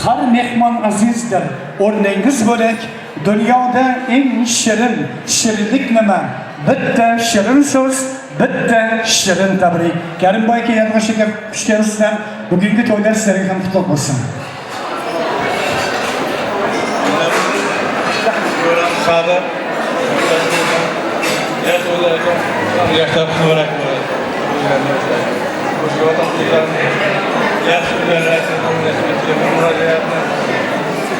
Har mehmon azizdir, o'rningiz bo'lak. Dunyoda eng shirin shirinlik nima? Bitta shirin so'z, bitta shirin tabrik. Karimboy aka yig'ilishga xush kelibsizlar. Bugungi to'ylar sizlarga ham qutlug' bo'lsin. Sağda yaşlar olarak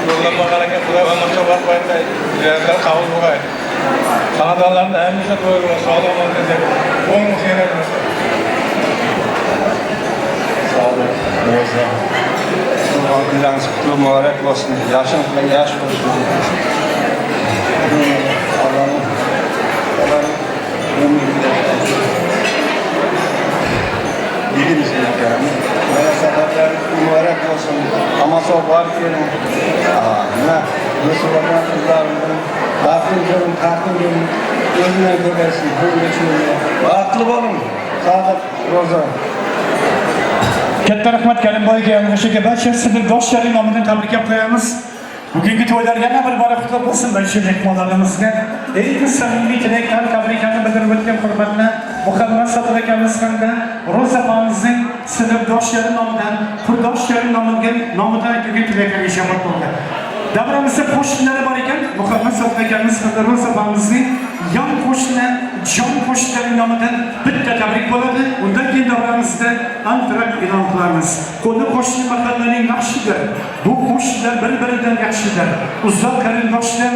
yollama hareket kılıyor ama çok bakmayın da ilerler kavul buğay. Kanadalarında en güzel doyurma sağlam olacak. 10 şeyler sağlık, Roza. Allah'ın kutlu mübarek olsun. Yaşın falan yaş olsun. Allah'ın biliriz yani. Böyle sabahlar mübarek olsun. Ama çok var ki nasıl olan kızlarımın bakıyorum, kalkıyorum, gözüne göbersin, böyle şöyle. Aklı olun. Sadık Roza. Katta rahmat Karimboy aka, yig'ilishga barcha sinfdoshlar nomidan tabriklab qo'yamiz. Bugungi to'ylar yana bir bora qutlug' bo'lsin barcha mehmonlarimizga. Eng samimiy tilaklar, tabriklarni bildirib o'tgan hurmatli Muhammad Sodiq akamiz hamda Ro'za opamizning sinfdoshlari nomidan, qurdoshlari nomidan aytilgan tilaklarga shabbat bo'ldi. Davramizda qo'shnilari bor ekan, Muhammad Sodiq akamiz hamda Ro'za opamizning yon qo'shni, jon qo'shnilari nomidan bitta tabrik bo'ladi. Undan keyin davramizda antrak e'lon qilamiz. Qo'ni qo'shni mahallaning yaxshidir. Bu qo'shnilar bir-biridan yaxshidir. Uzoq qarindoshlar,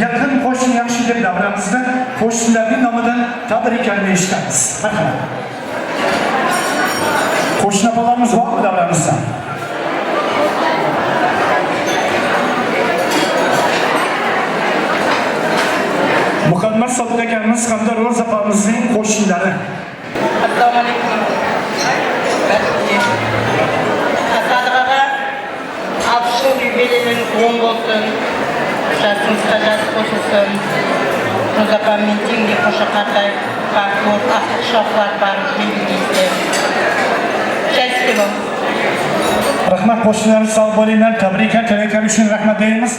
yaqin qo'shni yaxshidir. Davramizda qo'shnilarning nomidan tabriklarni eshitamiz. Marhamat. Qo'shni opalarimiz bormi davramizda? Muhammad Sodiq akamiz hamda Ro'za opamizning qo'shnilari. Assalomu alaykum. Sodiq aka, afsu yubileyinin 10 bo'lsin. Jasimiz tajasi qo'shilsin. Ro'za opamning tengi qo'shiqlari, farqli shohlar bor bilgingizda. Счастья. Rahmat qo'shnilar, sog' bo'linglar. Tabriklar, tilaklar uchun rahmat deymiz.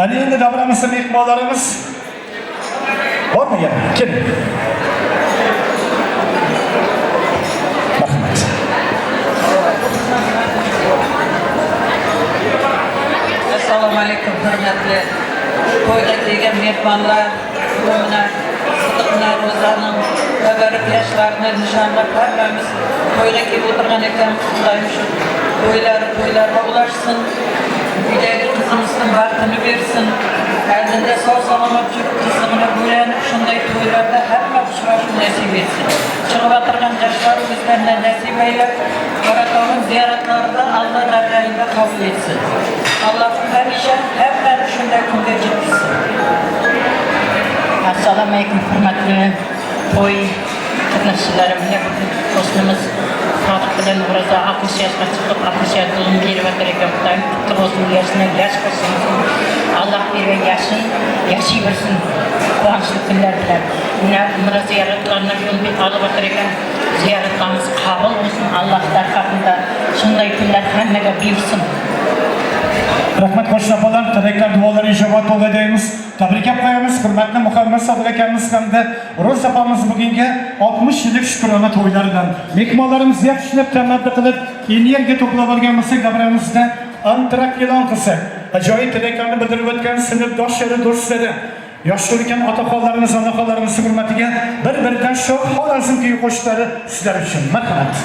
Ana endi davramizda mehmonlarimiz bormi yana? Keling. Rahmat. Assalomu alaykum hurmatli to'yga kelgan mehmonlar, Sidiqlar, Ro'zaning muborak yoshlarini nishonlab hammamiz to'yga kelib o'tirgan ekan. Xudoyim shu to'ylarga ulashsin, uydagi qizimizning baxtini bersin. Ardında sağ salomat yurib qizimini bo'lanib shunday to'ylarda hamma uchrashuv nasib etsin. Chiqib o'tirgan yoshlarimizni nasib aylab, Qoratog'ning ziyoratlarida Alloh dargohida qabul etsin. Alloh hamisha hammani shunday kunga yetkazsin. Assalomu alaykum hurmatli to'y qatnashchilarimga, do'stimiz Sodiq bilan Ro'za 60 yoshga chiqib, 60 yoshdan berib o'tar ekan. Xudoyim qutlug' bo'lsin, yash bo'lsin. Allah bergan yashin yashayversin. Quvonchli kunlar bilan. Mana ziyoratlarni yo'lga olib o'tar ekan. Ziyoratlarimiz qabul bo'lsin. Alloh tarafida shunday kunlar hammaga bersin. Rahmat qo'shni opalar, tilaklar, duolar ijobat bo'ldi deymiz. Tabriklab qo'yamiz. Hurmatli Muhammad Sodiq akamiz hamda Ro'za opamiz bugungi 60 yillik shukrona to'ylaridan mehmonlarimizni yaxshilab tamaddi qilib, yerga to'plab olgan bo'lsak, davramizda antrak e'lon qilsak, ajoyib tilaklarni bildirib o'tgan sinfdoshlari, do'stlari, Yaşlıyken atakallarımız, anakalarımızın hürmetine bir-birinden şok halasın ki koşulları sizler için. Merhamet.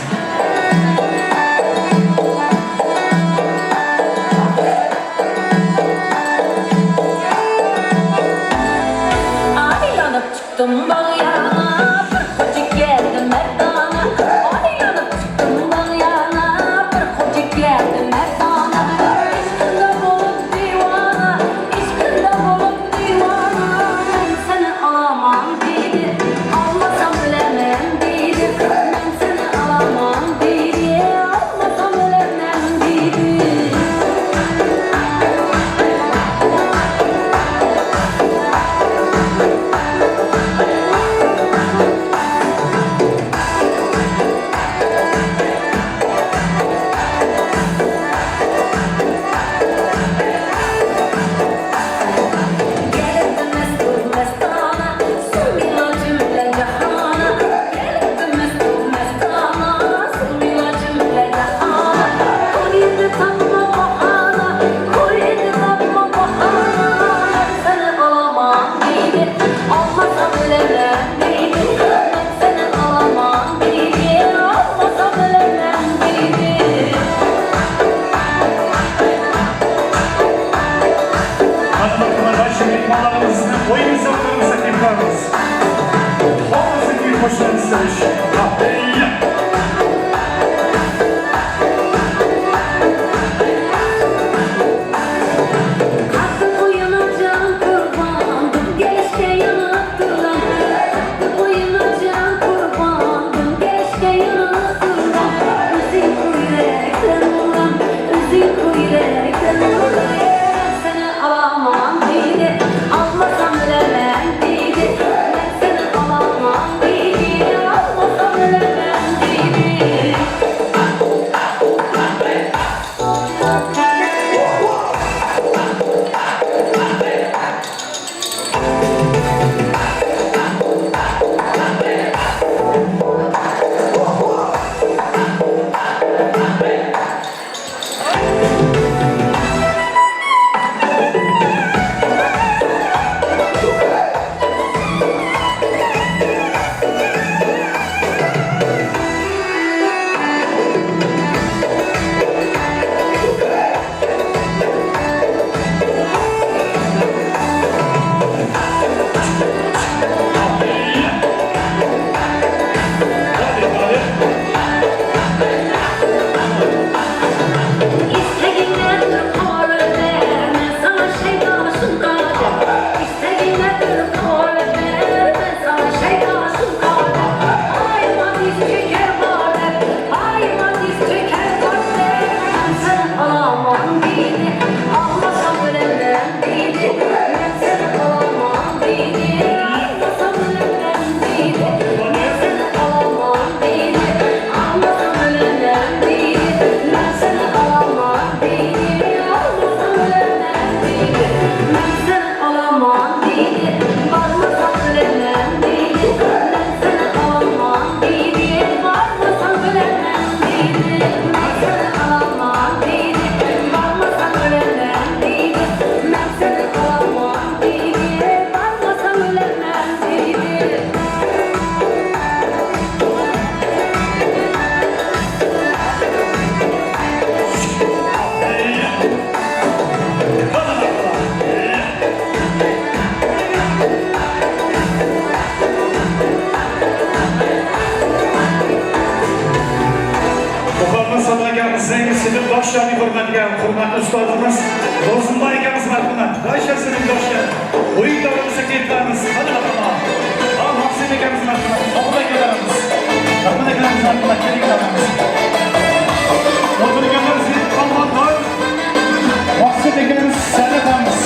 Aylanıp çıktım balyana, bir kocuk geldi merdana. Aylanıp çıktım balyana, bir kocuk geldi merdana. İşkında bulup divana, işkında bulup divana. Ben seni alamam dedi, almasam bilemem dedi. Ben seni alamam dedi, almasam bilemem dedi. Başlarını hürmetli ustadımız Rozunbay Ekamız merhamet. Başlasının başlar. Oyun davranışı keyiflerimiz. Hadi bakalım. Al Maksim Ekamız merhamet. Abla Ekamız. Rahman Ekamız merhamet. Geri Ekamız. Otur Ekamız. Kalman var. Maksim Ekamız. Serhat Ekamız.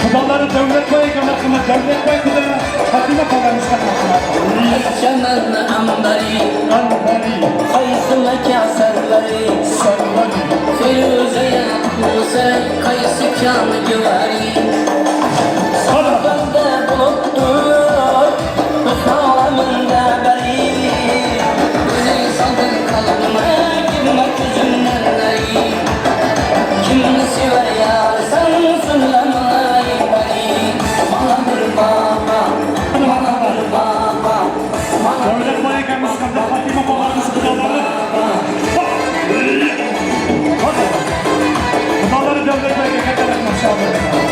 Kudaları devlet boyu Ekamız. Devlet boyu kudaları. Hatime kalanız merhamet. Çaman ambari. Ambari. Kayısına kasarları. Sarıları. Firuze'ye Musa kayısı kanı güvari. Sarıbanda buluttur, ıhhalamında bari. Bizi saldın kalbime, girme gözümden nari. Kimini sever ya, sen sınırlamayı bari. Bana bir Devlet Bayıkanımız kadar Fatima Babalarımız kıtaları. Kıtaları devlet Bayıkanı kadar maşallah.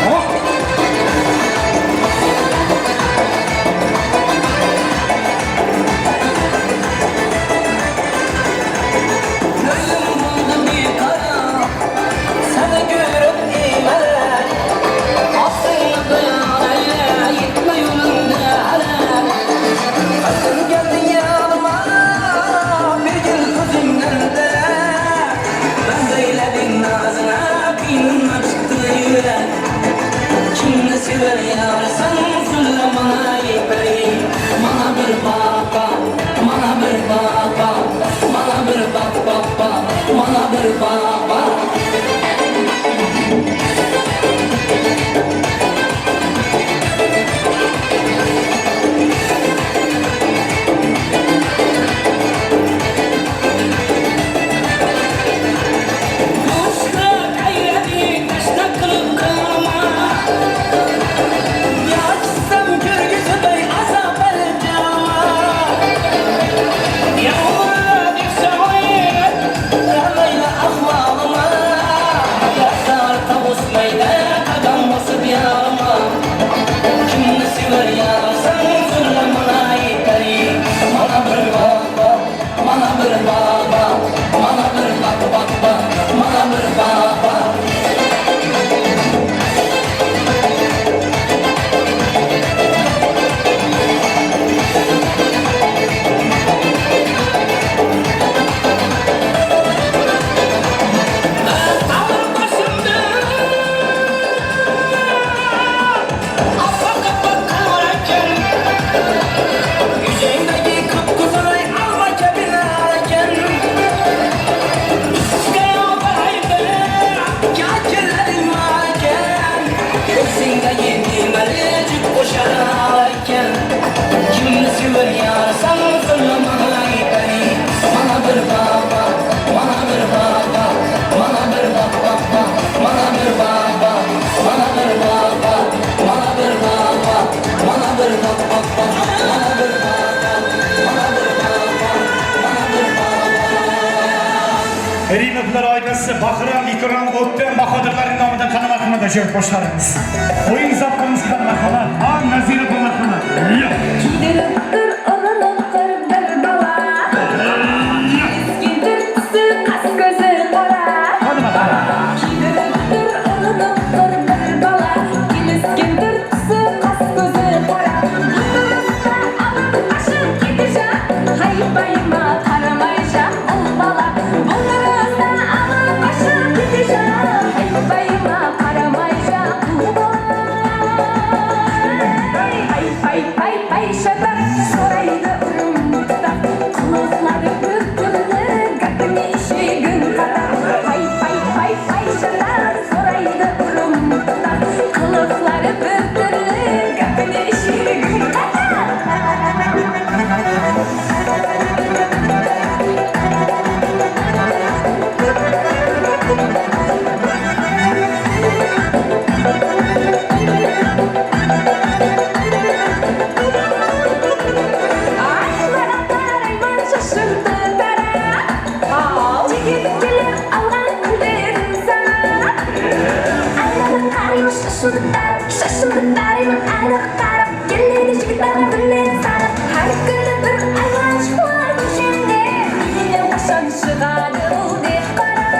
Erimetler ailesi Bakıran, İkran, Otten, Bakadırların namında kanım hakkında jön koşlarımız. Oyun zaptımız kanım hakkında, ağın nazire kanım hakkında. Gideriptir ananoklar bir bala. Gidir kızı kas gözü kara. Hadi bakalım. Gideriptir ananoklar bir bala. Gidir kızı kas gözü kara. Bunlarsa alın başım gideceğim. Hay bayıma karamayacağım ol bala. Bunlarsa alın başım gideceğim. Hay bayıma karamayacağım ol bala. Hay şadak soraydı urumda. Kulakları bürkülü gakını işi gün kadar. Hay şadak soraydı urumda. Kulakları bürkülü gakını işi gün kadar. Aylara tarayman şaşırdı dara. Çekip alan giderim sana. Aylara tarayman şaşırdı dara. Şaşırdı tarayman aylara tarayman. Gelleri çıkıtlara bülleri sana. Her günü bir ayman çıklar düşümde. Yine başan çıkardı de kara.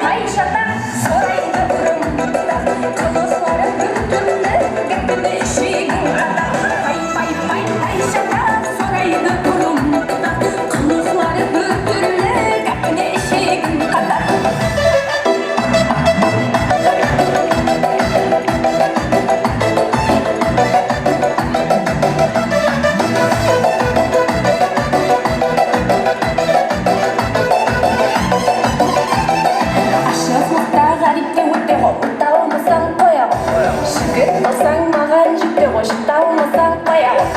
Hay şatak soraydı urumda. Kulakları bürkülü gakını işi gün kadar. Hay şatak soraydı urumda. Kulakları bürkülü gakını işi gün kadar. Aşağılıkta garipte öte hoşta olmasan koyalım. Şıkıt olsan mağan ciddi hoşta olmasan koyalım.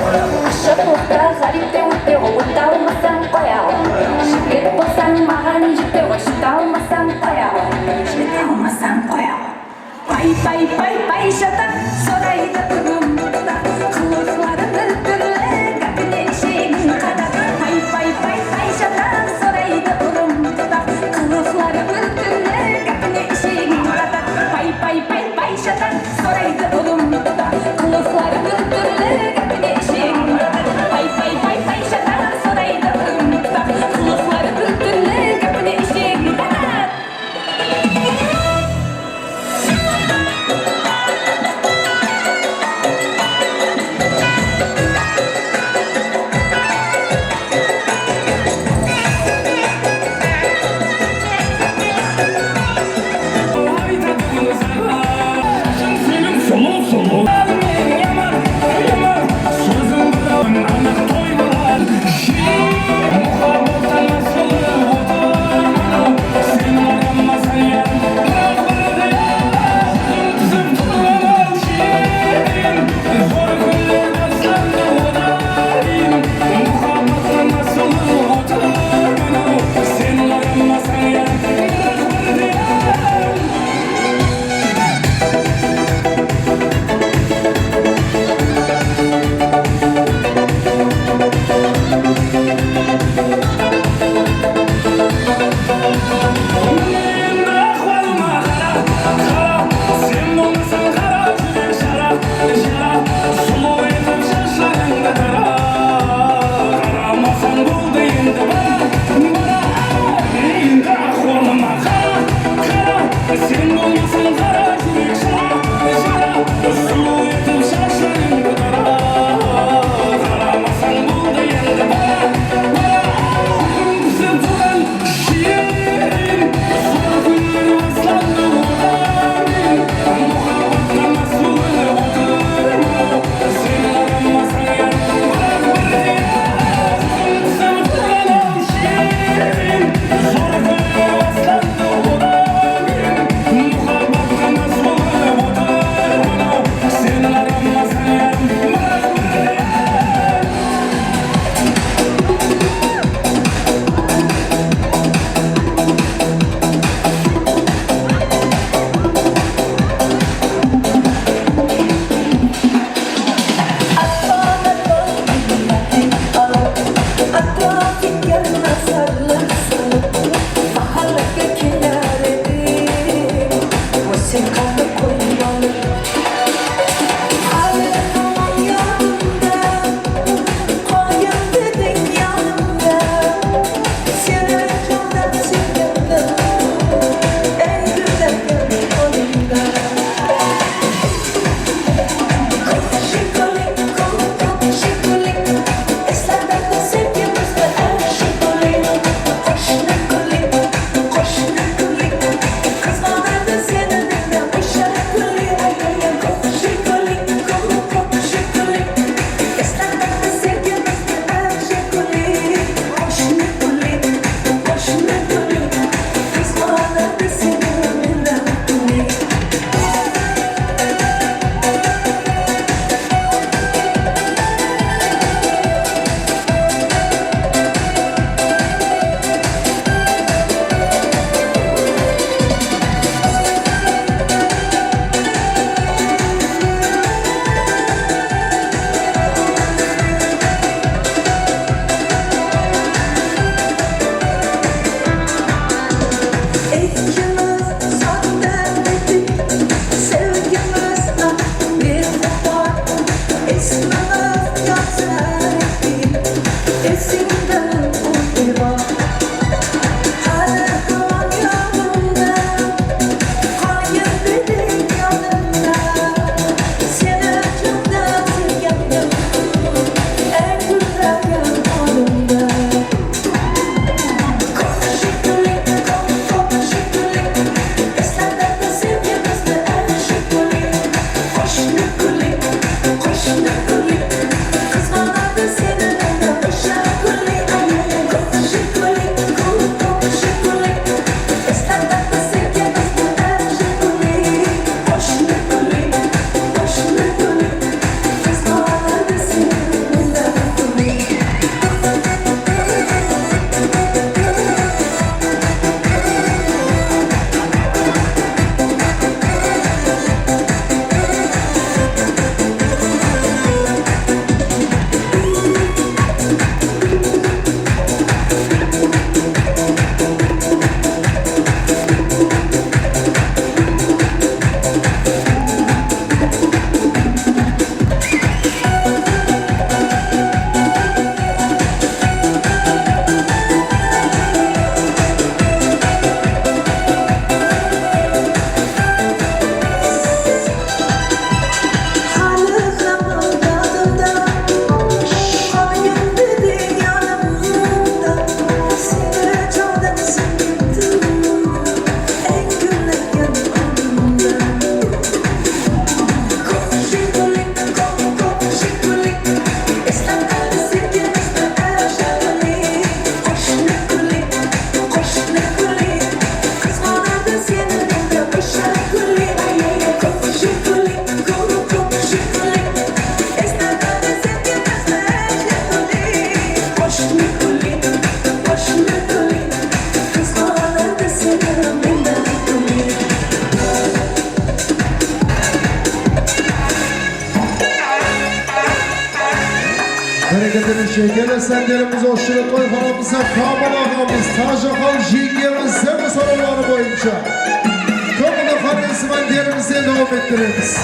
Aşağılıkta garipte öte hoşta olmasan koyalım. Şıkıt olsan mağan ciddi hoşta olmasan koyalım. Ciddi olmasan koyalım. Pay şatak soraydı urumda. Kılıflar Hareketini şeker esenlerimiz hoşçılık koyfanamıza Kamal ağamız, Tac Akal Jingemiz, Zemi soruları boyunca Kamuda Karyasıman derimize devam ettiririz.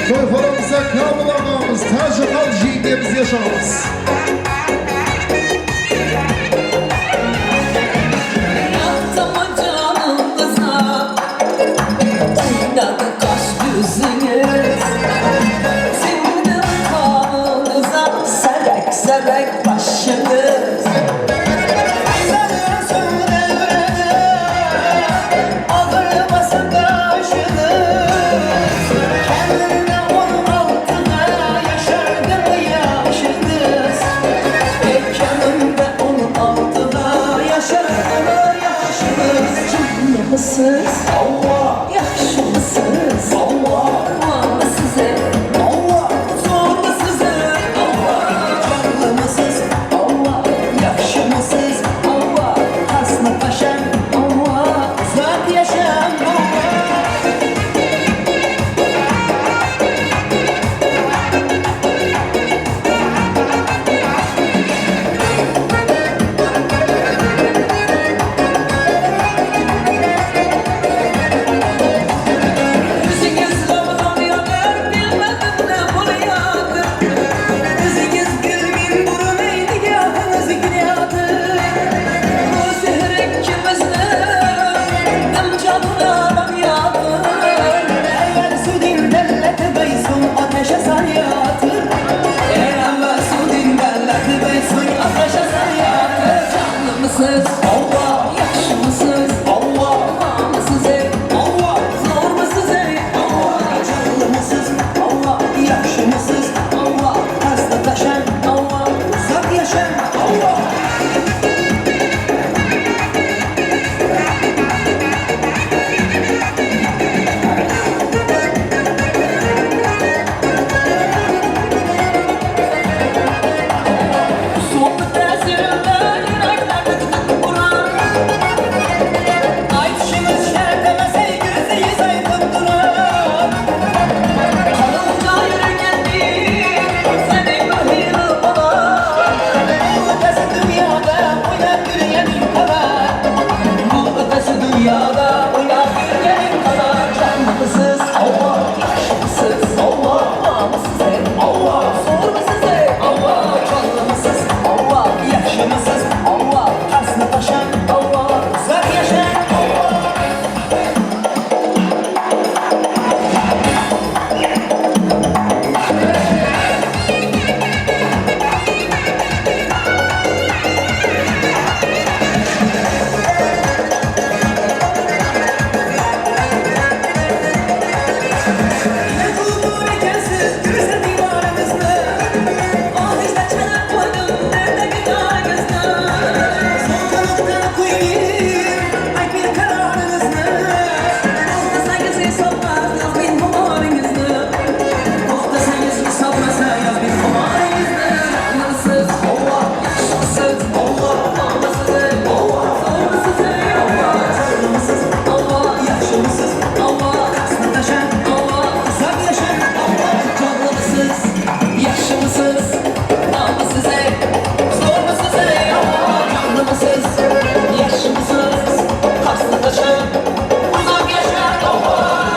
Koyfanamıza Kamal ağamız, Tac Akal Jingemiz yaşamız. Sebek başınız Aydanın son devrede Ağırmasın kaşınız Kendine onun altına yaşardın yaşınız Kendine onun altına yaşardın yaşınız Canlımısınız Allah Yaşlımısınız Allah Aman size Allah Zorlu size Allah Canlımısınız Allah Yaşlımısınız Allah Hasna paşam Allah Zat yaşam Allah Yüzünüz lavalamıyor bilmedim ne buluyordu Yüzünüz gülgün burun eğdi yadınız gidiyordu Bu zührek kimizde Dem canına bakıyordu Evvel sudin delleti beysun ateşe sarıyordu Evvel sudin delleti beysun ateşe sarıyordu Canlımısınız Allah Yaşlımısınız Allah Namısız ey Allah Zormusuz ey Allah Canlımısınız Allah Yaşlımısınız Allah Hasta taşan Allah Uzak yaşayan Allah Soğuk tesirinden yüreklerde tutup vuran Ay dişimiz şertemese gözü yüz ayıp duran Kanımca yürüyendir seni mahir olan Bu ötesi dünyada oynar yürüyenin kadar Bu ötesi dünyada oynar yürüyenin kadar Canlımısız Allah Yaşlımısız Allah Namussuz ey Allah Sorumsuz ey Allah Canlımısız Allah Yaşlımısız Allah Hasna taşan Allah Uzak yaşayan Allah Ne kuldur ekensiz gülse divarımızda Ahizde çanak koydum nerede günahınızda Son kanıktan koyayım ay bir kararınızda Olmasanız hesapladınız bin humarınızda Olmasanız hesapladınız bin humarınızda Canlısız Allah Yaşlısız Allah Namussuz ey Allah Zorlusuz ey Allah Canlımısız Allah Yaşlımısız Allah Kaslı taşan Allah Uzak yaşayan Allah Canlımısız Yaşlımısız Namussuz ey Zorlusuz ey Allah Canlımısız Yaşlımısız Kaslı taşan Uzak yaşayan Allah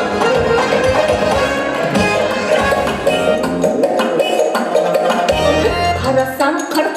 Karasam kara